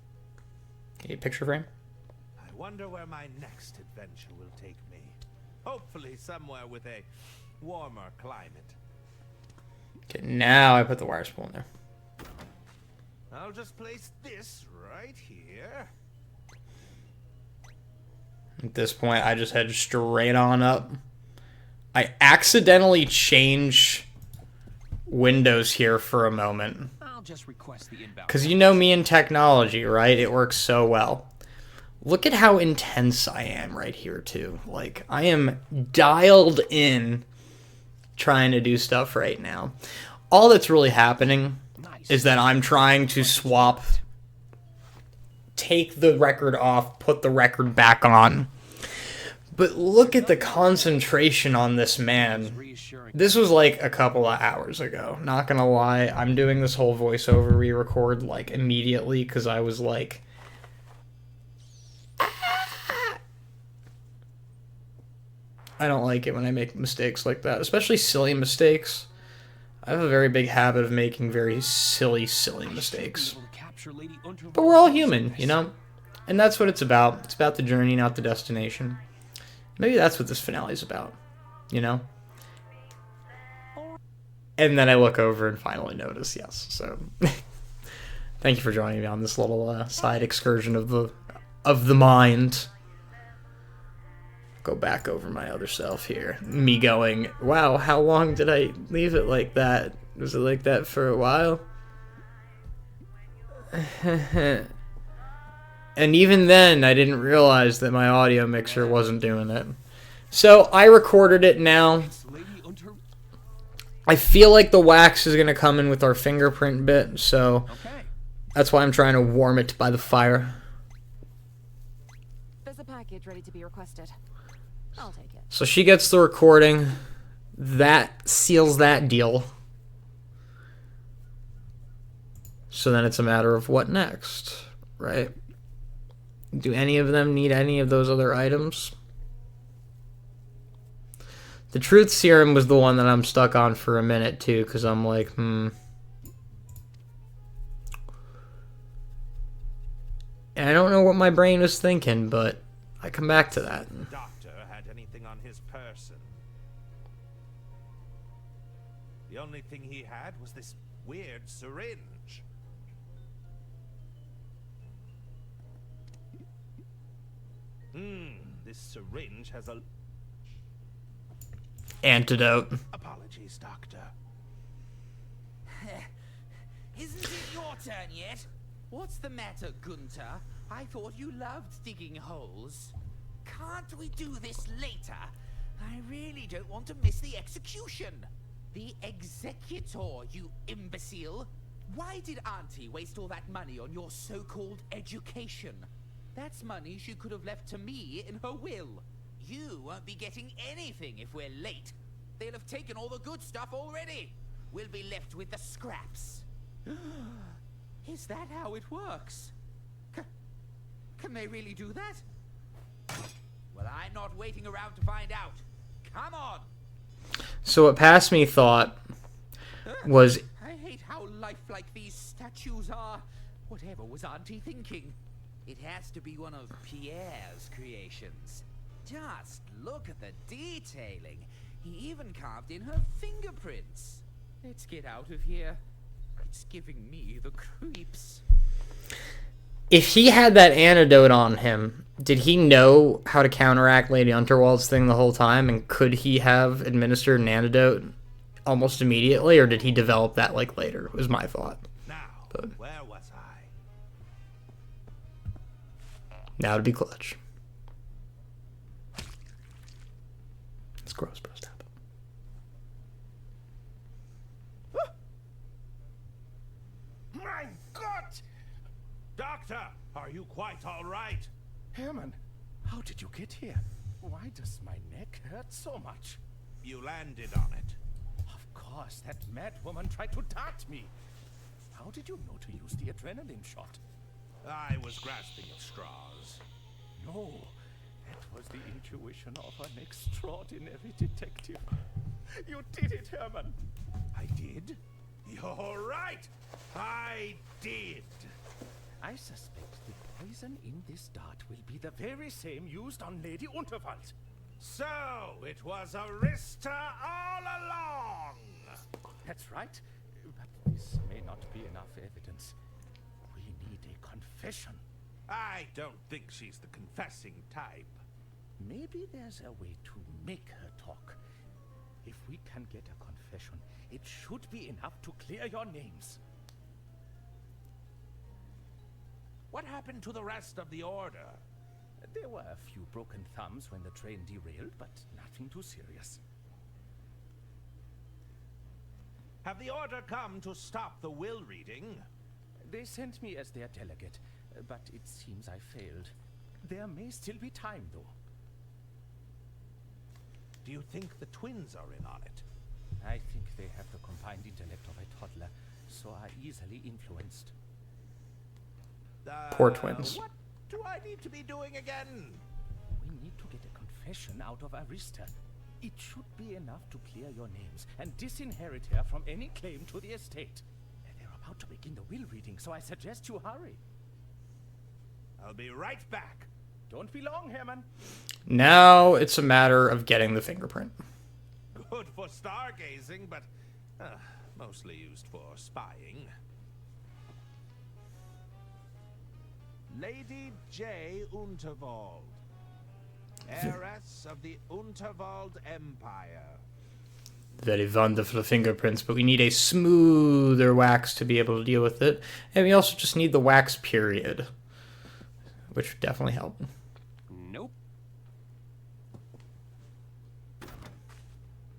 S1: A picture frame?
S3: I wonder where my next adventure will take me. Hopefully somewhere with a warmer climate.
S1: Okay, now I put the wire spool in there.
S3: I'll just place this right here.
S1: At this point, I just head straight on up. I accidentally change windows here for a moment.
S9: I'll just request the inbound.
S1: Because you know me and technology, right? It works so well. Look at how intense I am right here, too. Like, I am dialed in trying to do stuff right now. All that's really happening is that I'm trying to swap, take the record off, put the record back on. But look at the concentration on this man. This was like a couple of hours ago. Not gonna lie, I'm doing this whole voiceover re-record like immediately because I was like, I don't like it when I make mistakes like that, especially silly mistakes. I have a very big habit of making very silly mistakes. But we're all human, you know? And that's what it's about. It's about the journey, not the destination. Maybe that's what this finale is about, you know? And then I look over and finally notice, yes. So, thank you for joining me on this little side excursion of the mind. Go back over my other self here. Me going, wow, how long did I leave it like that? Was it like that for a while? And even then, I didn't realize that my audio mixer wasn't doing it. So, I recorded it now. I feel like the wax is going to come in with our fingerprint bit, so that's why I'm trying to warm it by the fire.
S2: There's a package ready to be requested. I'll take it.
S1: So she gets the recording. That seals that deal. So then it's a matter of what next, right? Do any of them need any of those other items? The truth serum was the one that I'm stuck on for a minute too, because I'm like, And I don't know what my brain was thinking, but I come back to that.
S3: Doctor had anything on his person. The only thing he had was this weird syringe. This syringe has a...
S1: Antidote.
S3: Apologies, Doctor.
S4: Isn't it your turn yet? What's the matter, Gunter? I thought you loved digging holes. Can't we do this later? I really don't want to miss the execution. The executor, you imbecile. Why did Auntie waste all that money on your so-called education? That's money she could have left to me in her will. You won't be getting anything if we're late. They'll have taken all the good stuff already. We'll be left with the scraps. Is that how it works? Can they really do that? Well, I'm not waiting around to find out. Come on!
S1: So what past me thought was...
S4: I hate how lifelike these statues are. Whatever was Auntie thinking? It has to be one of Pierre's creations. Just look at the detailing. He even carved in her fingerprints. Let's get out of here. It's giving me the creeps.
S1: If he had that antidote on him, did he know how to counteract Lady Unterwald's thing the whole time? And could he have administered an antidote almost immediately? Or did he develop that, like, later? Was my thought.
S3: Now, where was I?
S1: Now to be clutch. It's gross, bro. Stop.
S3: My God! Doctor, are you quite all right?
S10: Herman, how did you get here? Why does my neck hurt so much?
S3: You landed on it.
S10: Of course, that mad woman tried to dart me. How did you know to use the adrenaline shot?
S3: I was grasping at straws.
S10: No, that was the intuition of an extraordinary detective. You did it, Herman.
S3: I did? You're right. I did.
S10: I suspect the poison in this dart will be the very same used on Lady Unterwald.
S3: So, it was Arista all along.
S10: That's right, but this may not be enough evidence. We need a confession.
S3: I don't think she's the confessing type.
S10: Maybe there's a way to make her talk. If we can get a confession, it should be enough to clear your names.
S3: What happened to the rest of the order?
S10: There were a few broken thumbs when the train derailed, but nothing too serious.
S3: Have the order come to stop the will reading?
S10: They sent me as their delegate, but it seems I failed. There may still be time, though.
S3: Do you think the twins are in on it?
S10: I think they have the combined intellect of a toddler, so are easily influenced.
S1: Poor twins.
S3: What do I need to be doing again?
S10: We need to get a confession out of Arista. It should be enough to clear your names and disinherit her from any claim to the estate. They're about to begin the will reading, so I suggest you hurry.
S3: I'll be right back.
S10: Don't be long, Herman.
S1: Now it's a matter of getting the fingerprint.
S3: Good for stargazing, but mostly used for spying. Lady J. Unterwald, heiress of the Unterwald Empire.
S1: Very wonderful fingerprints, but we need a smoother wax to be able to deal with it. And we also just need the wax period, which would definitely help.
S9: Nope.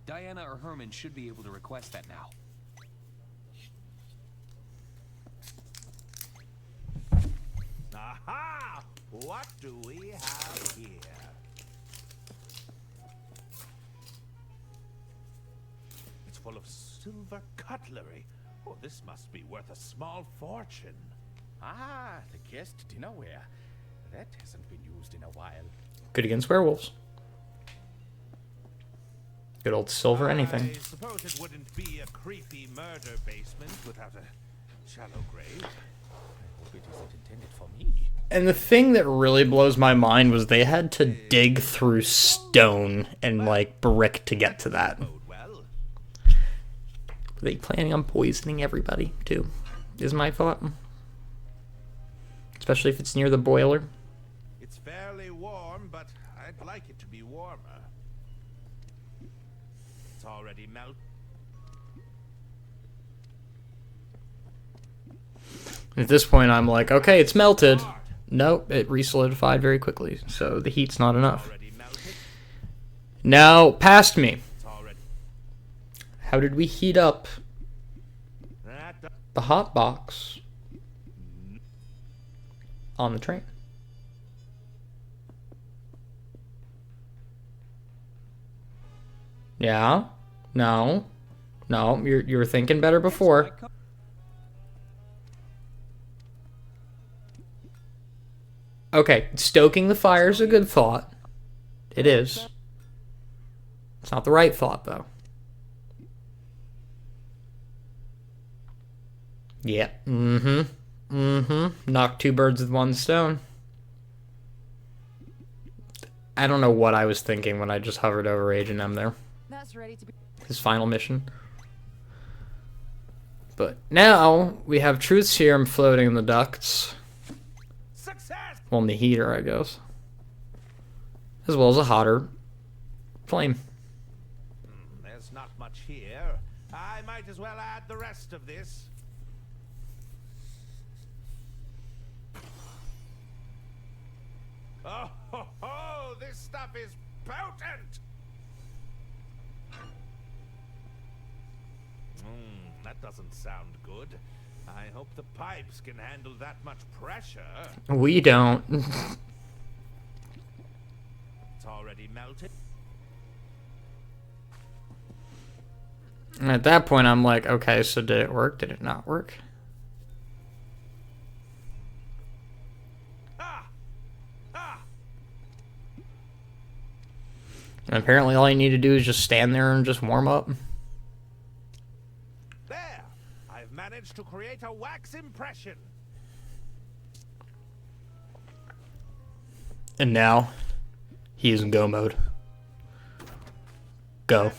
S9: Diana or Herman should be able to request that now.
S3: Aha! What do we have here? silver cutlery. Oh, this must be worth a small fortune. Ah, the guest dinnerware. That hasn't been used in a while.
S1: Good against werewolves. Good old silver anything.
S3: I suppose it wouldn't be a creepy murder basement without a shallow grave. I hope it isn't intended for me.
S1: And the thing that really blows my mind was they had to dig through stone and, like, brick to get to that. Were they planning on poisoning everybody, too? Is my thought. Especially if it's near the boiler.
S3: It's fairly warm, but I'd like it to be warmer. It's already melted.
S1: At this point, I'm like, okay, it's melted. Nope, it re-solidified very quickly, so the heat's not enough. Now, past me. How did we heat up the hot box on the train? Yeah? No? No, you were thinking better before. Okay, stoking the fire is a good thought. It is. It's not the right thought, though. Yeah. Knock two birds with one stone. I don't know what I was thinking when I just hovered over Agent M there.
S2: That's ready to be.
S1: His final mission. But now we have truth serum floating in the ducts. Well, in the heater, I guess. As well as a hotter flame.
S3: There's not much here. I might as well add the rest of this. Oh, ho, ho, this stuff is potent! That doesn't sound good. I hope the pipes can handle that much pressure.
S1: We don't.
S3: It's already melted.
S1: At that point, I'm like, okay, so did it work? Did it not work? And apparently all you need to do is just stand there and just warm up.
S3: There! I've managed to create a wax impression.
S1: And now, he is in go mode. Go.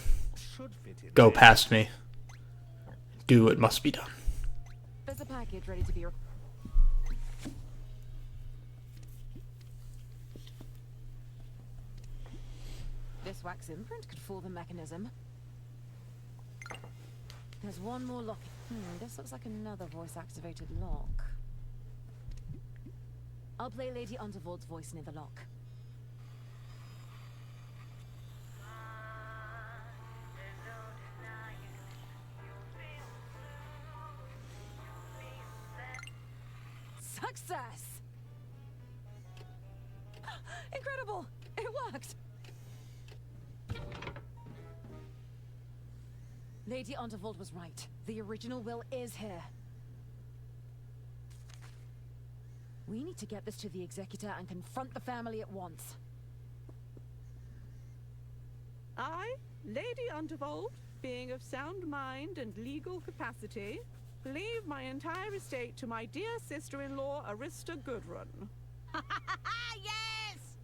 S1: Go past me. Do what must be done.
S2: There's a package ready to be. This wax imprint could fool the mechanism. There's one more lock. This looks like another voice-activated lock. I'll play Lady Unterwald's voice near the lock. Success! Incredible! It worked! Lady Unterwald was right. The original will is here. We need to get this to the executor and confront the family at once.
S11: I, Lady Unterwald, being of sound mind and legal capacity, leave my entire estate to my dear sister-in-law, Arista Goodrun.
S7: Yes!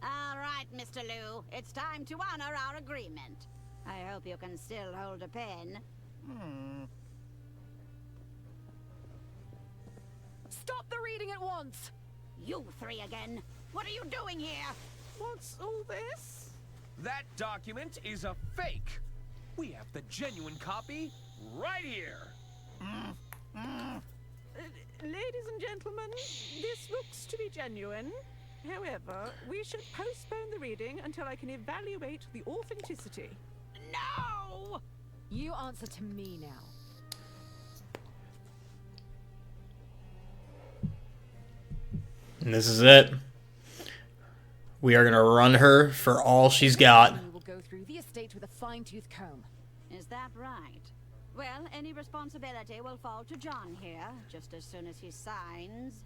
S7: All right, Mr. Liu. It's time to honor our agreement. I hope you can still hold a pen.
S2: Stop the reading at once!
S7: You three again. What are you doing here?
S11: What's all this?
S9: That document is a fake. We have the genuine copy right here.
S11: Ladies and gentlemen, this looks to be genuine. However, we should postpone the reading until I can evaluate the authenticity.
S7: No!
S2: You answer to me now.
S1: And this is it. We are going to run her for all she's got.
S2: We will go through the estate with a fine-tooth comb.
S7: Is that right? Well, any responsibility will fall to John here, just as soon as he signs.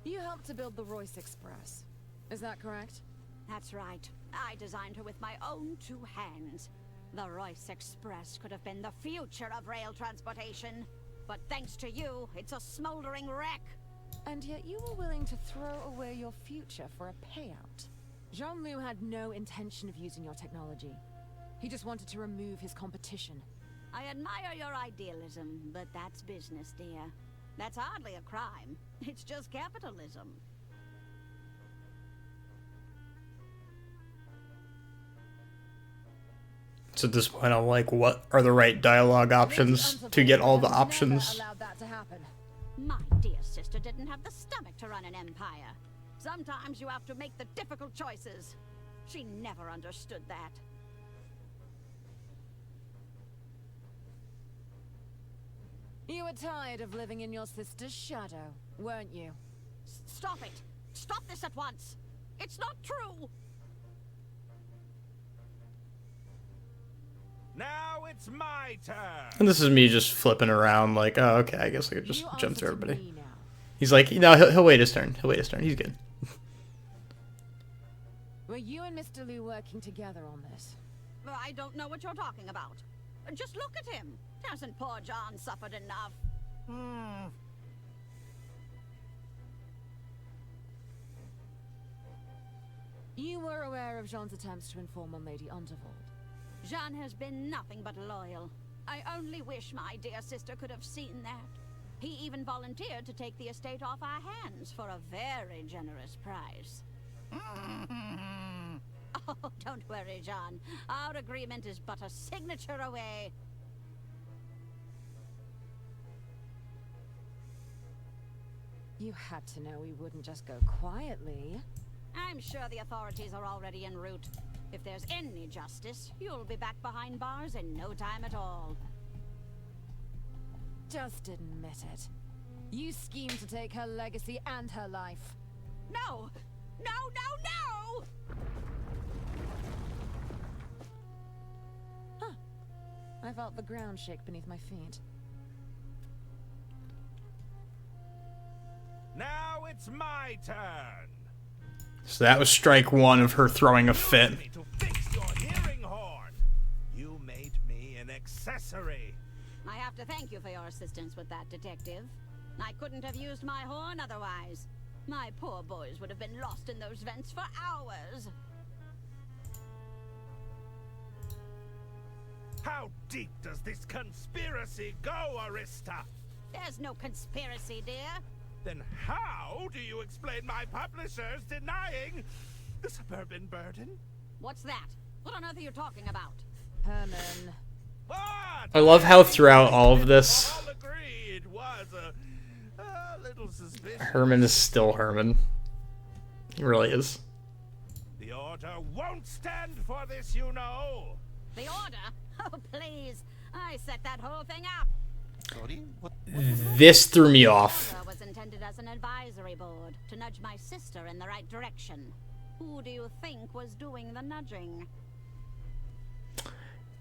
S2: You helped to build the Royce Express. Is that correct?
S7: That's right. I designed her with my own 2 hands. The Royce Express could have been the future of rail transportation. But thanks to you, it's a smoldering wreck.
S2: And yet you were willing to throw away your future for a payout. Jean-Loup had no intention of using your technology. He just wanted to remove his competition.
S7: I admire your idealism, but that's business, dear. That's hardly a crime. It's just capitalism.
S1: So at this point, I'm like, what are the right dialogue options to get all the options?
S2: Allowed that to happen.
S7: My dear sister didn't have the stomach to run an empire. Sometimes you have to make the difficult choices. She never understood that.
S2: You were tired of living in your sister's shadow, weren't you?
S7: Stop it! Stop this at once! It's not true!
S3: Now it's my turn.
S1: And this is me just flipping around like, oh, okay, I guess I could just jump through everybody. He's like, no, he'll wait his turn. He'll wait his turn. He's good.
S2: Were you and Mr. Liu working together on this?
S7: I don't know what you're talking about. Just look at him. Hasn't poor John suffered enough?
S2: You were aware of Jean's attempts to inform on Lady Undervold.
S7: Jean has been nothing but loyal. I only wish my dear sister could have seen that. He even volunteered to take the estate off our hands for a very generous price. Oh, don't worry, Jean. Our agreement is but a signature away.
S2: You had to know we wouldn't just go quietly.
S7: I'm sure the authorities are already en route. If there's any justice, you'll be back behind bars in no time at all.
S2: Just admit it. You schemed to take her legacy and her life.
S7: No! No, no, no!
S2: Huh. I felt the ground shake beneath my feet.
S3: Now it's my turn.
S1: So that was strike 1 of her throwing a fit.
S3: You to fix your hearing horn. You made me an accessory.
S7: I have to thank you for your assistance with that, Detective. I couldn't have used my horn otherwise. My poor boys would have been lost in those vents for hours.
S3: How deep does this conspiracy go, Arista?
S7: There's no conspiracy, dear.
S3: Then how do you explain my publishers denying the suburban burden?
S7: What's that? What on earth are you talking about?
S2: Herman.
S3: What?
S1: I love how throughout all of this,
S3: All agreed was a little suspicious.
S1: Herman is still Herman. He really is.
S3: The Order won't stand for this, you know.
S7: The Order? Oh, please. I set that whole thing up.
S12: Cody? What
S1: This threw me off.
S7: The Order was intended as an advisory board to nudge my sister in the right direction. Who do you think was doing the nudging?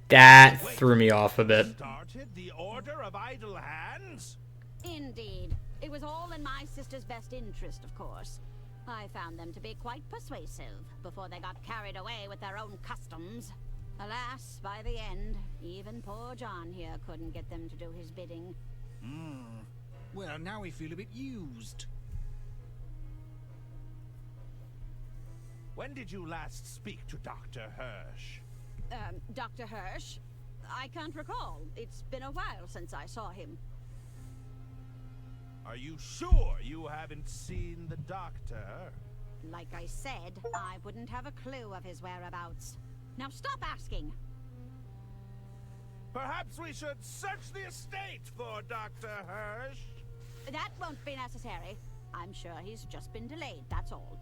S1: That threw me off a bit.
S3: Started the Order of Idle Hands?
S7: Indeed. It was all in my sister's best interest, of course. I found them to be quite persuasive before they got carried away with their own customs. Alas, by the end, even poor John here couldn't get them to do his bidding.
S12: Well, now we feel a bit used.
S3: When did you last speak to Dr. Hirsch?
S7: Dr. Hirsch? I can't recall. It's been a while since I saw him.
S3: Are you sure you haven't seen the doctor?
S7: Like I said, I wouldn't have a clue of his whereabouts. Now stop asking.
S3: Perhaps we should search the estate for Dr. Hirsch.
S7: That won't be necessary. I'm sure he's just been delayed, that's all.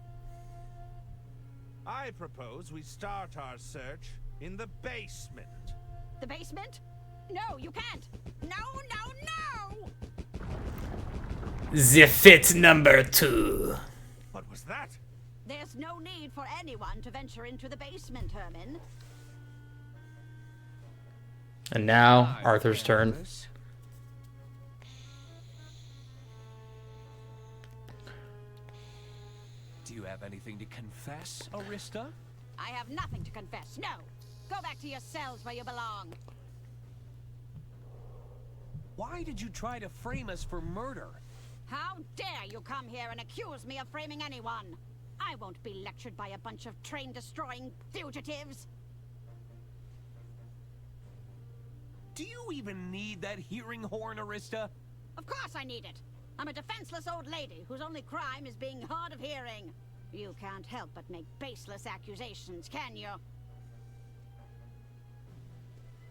S3: I propose we start our search in the basement.
S7: The basement? No, you can't! No, no, no!
S1: The fit number 2.
S3: What was that?
S7: There's no need for anyone to venture into the basement, Herman.
S1: And now, Arthur's turn.
S9: Do you have anything to confess, Arista?
S7: I have nothing to confess, no. Go back to your cells where you belong.
S9: Why did you try to frame us for murder?
S7: How dare you come here and accuse me of framing anyone? I won't be lectured by a bunch of train-destroying fugitives.
S9: Do you even need that hearing horn, Arista?
S7: Of course I need it. I'm a defenseless old lady whose only crime is being hard of hearing. You can't help but make baseless accusations, can you?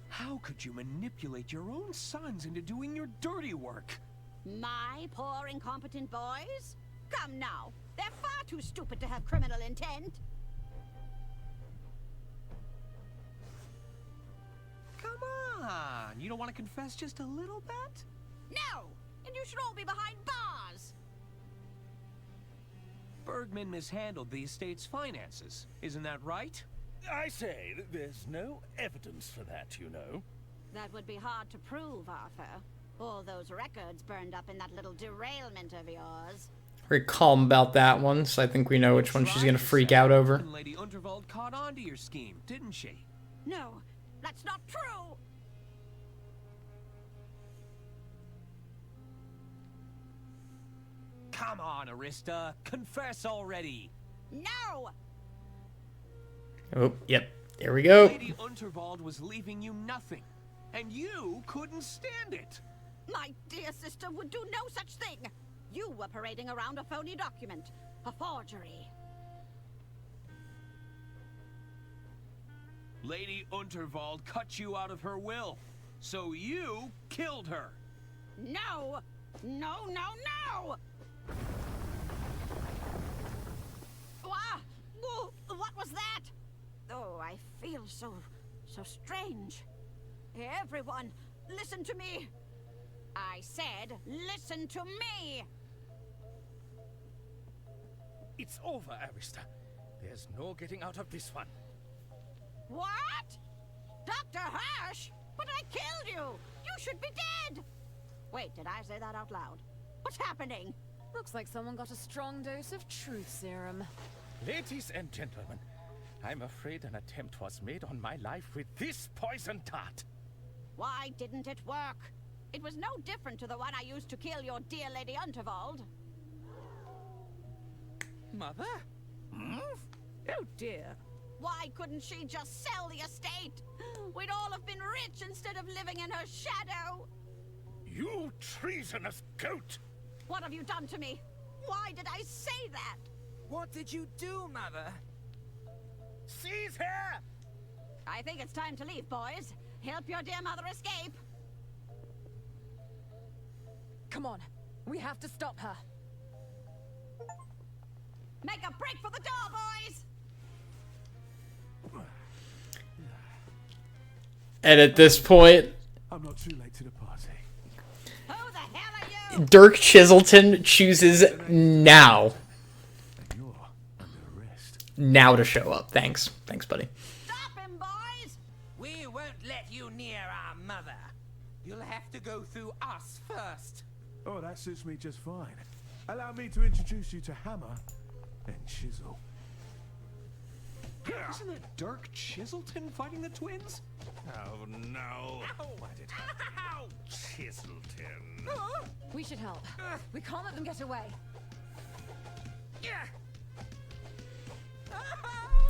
S9: How could you manipulate your own sons into doing your dirty work?
S7: My poor incompetent boys? Come now, they're far too stupid to have criminal intent.
S9: Come on, you don't want to confess just a little bit?
S7: No, and you should all be behind bars.
S9: Bergman mishandled the estate's finances, isn't that right?
S3: I say, there's no evidence for that, you know.
S7: That would be hard to prove, Arthur. All those records burned up in that little derailment of yours.
S1: Very calm about that one, so I think we know which one she's gonna freak out over.
S9: And Lady Unterwald caught on to your scheme, didn't she?
S7: No, that's not true!
S9: Come on, Arista, confess already!
S7: No!
S1: Oh, yep. There we go.
S9: Lady Unterwald was leaving you nothing, and you couldn't stand it.
S7: My dear sister would do no such thing. You were parading around a phony document, a forgery.
S9: Lady Unterwald cut you out of her will, so you killed her.
S7: No! No, no, no! What was that? Oh, I feel so strange. Everyone, listen to me. I said, listen to me.
S3: It's over, Arista. There's no getting out of this one.
S7: What? Dr. Hirsch? But I killed you! You should be dead! Wait, did I say that out loud? What's happening?
S2: Looks like someone got a strong dose of truth serum.
S3: Ladies and gentlemen, I'm afraid an attempt was made on my life with this poison dart.
S7: Why didn't it work? It was no different to the one I used to kill your dear Lady Unterwald.
S4: Mother?
S11: Oh dear.
S7: Why couldn't she just sell the estate? We'd all have been rich instead of living in her shadow.
S3: You treasonous goat!
S7: What have you done to me? Why did I say that?
S4: What did you do, Mother?
S3: Seize her!
S7: I think it's time to leave, boys. Help your dear mother escape.
S2: Come on, we have to stop her.
S7: Make a break for the door, boys!
S1: And at this point,
S3: I'm not too late to the party.
S7: Who the hell are you?
S1: Dirk Chiselton chooses now.
S3: You're under arrest.
S1: Now to show up. Thanks. Thanks, buddy.
S7: Stop him, boys!
S4: We won't let you near our mother. You'll have to go through us first.
S3: Oh, that suits me just fine. Allow me to introduce you to Hammer and Chisel.
S9: Isn't that Dirk Chiselton fighting the twins?
S3: Oh, no.
S9: Ow, I did.
S3: Ow, Chiselton.
S2: We should help. We can't let them get away.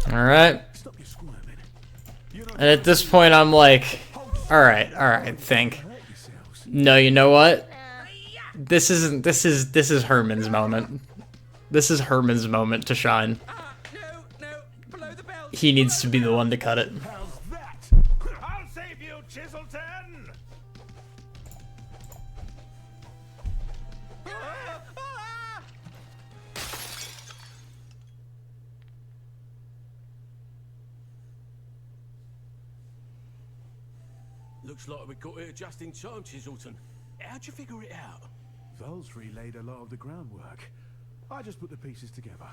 S1: Alright.
S3: Stop your squirming.
S1: And at this point, I'm like, alright, think. No, you know what? This is Herman's moment. This is Herman's moment to shine.
S4: No, below the belt.
S1: He needs to be the one to cut it.
S3: How's that? I'll save you, Chiselton!
S5: Looks like we got here just in time, Chiselton. How'd you figure it out?
S3: Val's relayed a lot of the groundwork. I just put the pieces together.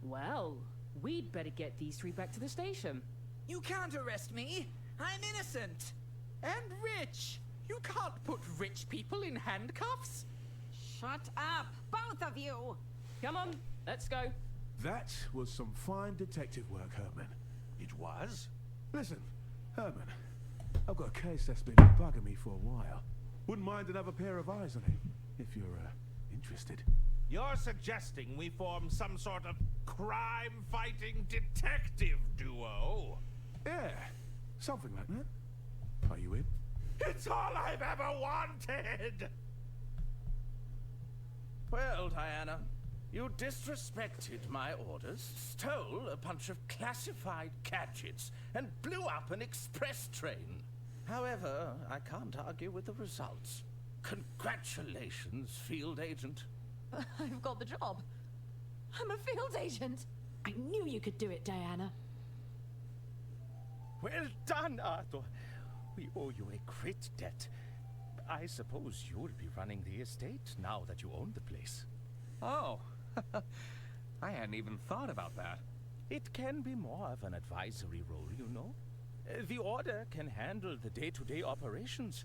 S6: Well, We'd better get these three back to the station.
S4: You can't arrest me. I'm innocent. And rich. You can't put rich people in handcuffs.
S7: Shut up, both of you!
S6: Come on, let's go.
S3: That was some fine detective work, Herman.
S5: It was?
S3: Listen, Herman, I've got a case that's been bugging me for a while. Wouldn't mind another pair of eyes on it, if you're, interested.
S5: You're suggesting we form some sort of crime-fighting detective duo?
S3: Yeah, something like that. Are you in?
S5: It's all I've ever wanted!
S13: Well, Diana, you disrespected my orders, stole a bunch of classified gadgets, and blew up an express train. However, I can't argue with the results. Congratulations, field agent.
S2: I've got the job. I'm a field agent. I knew you could do it, Diana.
S3: Well done, Arthur. We owe you a great debt. I suppose you'll be running the estate now that you own the place.
S9: Oh, I hadn't even thought about that.
S3: It can be more of an advisory role, you know. The Order can handle the day-to-day operations.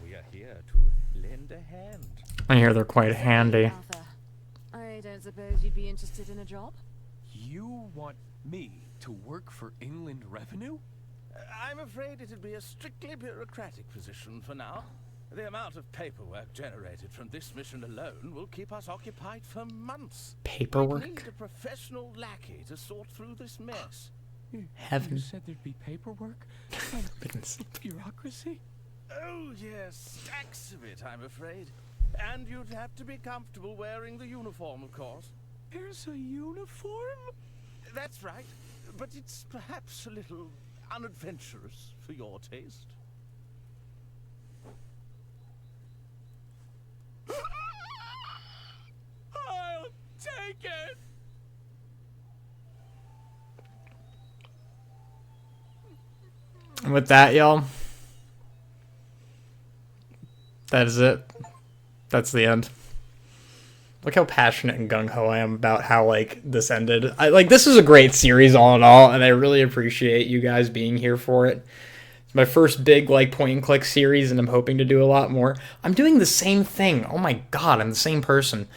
S3: We are here to lend a hand.
S1: I hear they're quite handy.
S2: Arthur, I don't suppose you'd be interested in a job?
S9: You want me to work for Inland Revenue?
S13: I'm afraid it'd be a strictly bureaucratic position for now. The amount of paperwork generated from this mission alone will keep us occupied for months.
S1: Paperwork?
S13: We need a professional lackey to sort through this mess.
S1: Heaven.
S9: You said there'd be paperwork? Bureaucracy?
S13: Oh, yes, stacks of it, I'm afraid. And you'd have to be comfortable wearing the uniform, of course.
S9: There's a uniform?
S13: That's right, but it's perhaps a little unadventurous for your taste.
S9: I'll take it!
S1: And with that, y'all, that is it. That's the end. Look how passionate and gung-ho I am about how, like, this ended. This is a great series all in all, and I really appreciate you guys being here for it. It's my first big, like, point-and-click series, and I'm hoping to do a lot more. I'm doing the same thing. Oh my god, I'm the same person.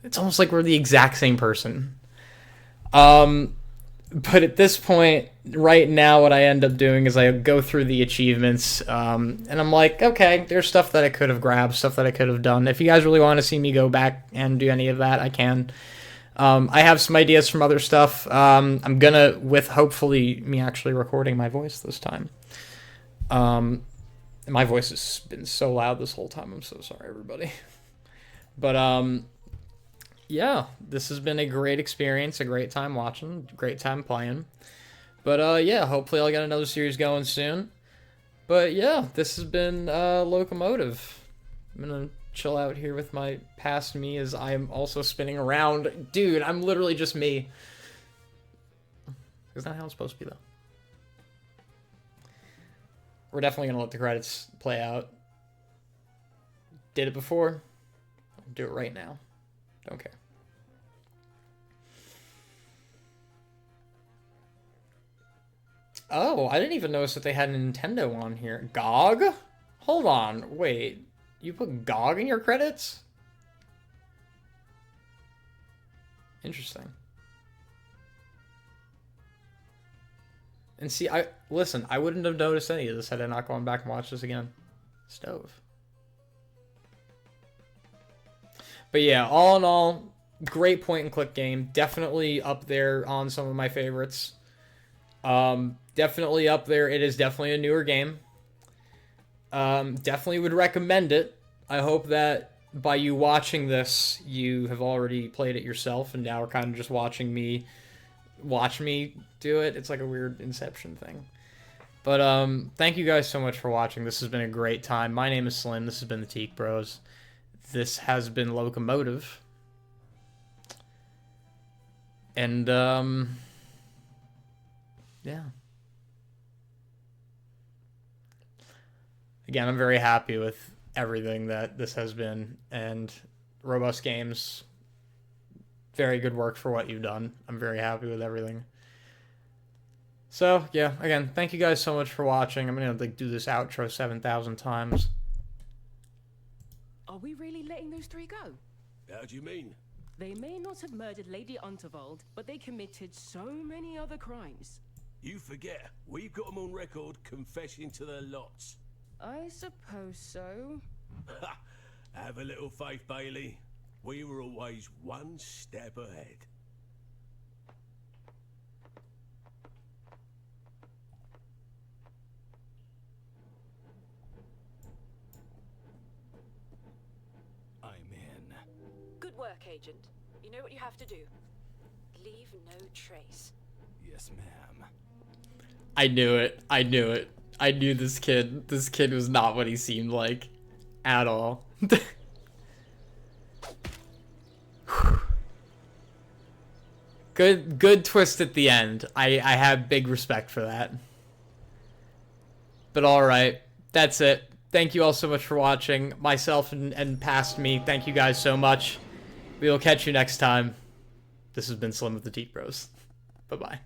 S1: It's almost like we're the exact same person. But at this point, right now, what I end up doing is I go through the achievements, and I'm like, okay, there's stuff that I could have grabbed, stuff that I could have done. If you guys really want to see me go back and do any of that, I can. I have some ideas from other stuff. I'm gonna, with hopefully me actually recording my voice this time. My voice has been so loud this whole time. I'm so sorry, everybody. But, yeah, this has been a great experience, a great time watching, great time playing. But, yeah, hopefully I'll get another series going soon. But, yeah, this has been Locomotive. I'm going to chill out here with my past me as I'm also spinning around. Dude, I'm literally just me. Is that how it's supposed to be, though? We're definitely going to let the credits play out. Did it before. I'll do it right now. Don't care. Oh, I didn't even notice that they had a Nintendo on here. GOG? Hold on, wait. You put GOG in your credits? Interesting. And see, listen, I wouldn't have noticed any of this had I not gone back and watched this again. Stove. But yeah, all in all, great point-and-click game. Definitely up there on some of my favorites. Definitely up there. It is definitely a newer game. Definitely would recommend it. I hope that by you watching this, you have already played it yourself, and now are kind of just watching me watch me do it. It's like a weird Inception thing. But thank you guys so much for watching. This has been a great time. My name is Slim. This has been the Teak Bros. This has been Locomotive. And, yeah. Again, I'm very happy with everything that this has been. And Robust Games, very good work for what you've done. I'm very happy with everything. So, yeah, again, thank you guys so much for watching. I'm going to like do this outro 7,000 times.
S6: Are we really letting those three go?
S5: How do you mean?
S6: They may not have murdered Lady Unterwald, but they committed so many other crimes.
S5: You forget, we've got them on record confessing to their lots.
S6: I suppose so.
S5: Have a little faith, Bailey. We were always one step ahead.
S3: I'm in.
S2: Good work, Agent. You know what you have to do. Leave no trace.
S3: Yes, ma'am.
S1: I knew it. I knew it. I knew this kid. This kid was not what he seemed like. At all. Good twist at the end. I have big respect for that. But alright. That's it. Thank you all so much for watching. Myself and past me, thank you guys so much. We will catch you next time. This has been Slim with the Teak Bros. Bye-bye.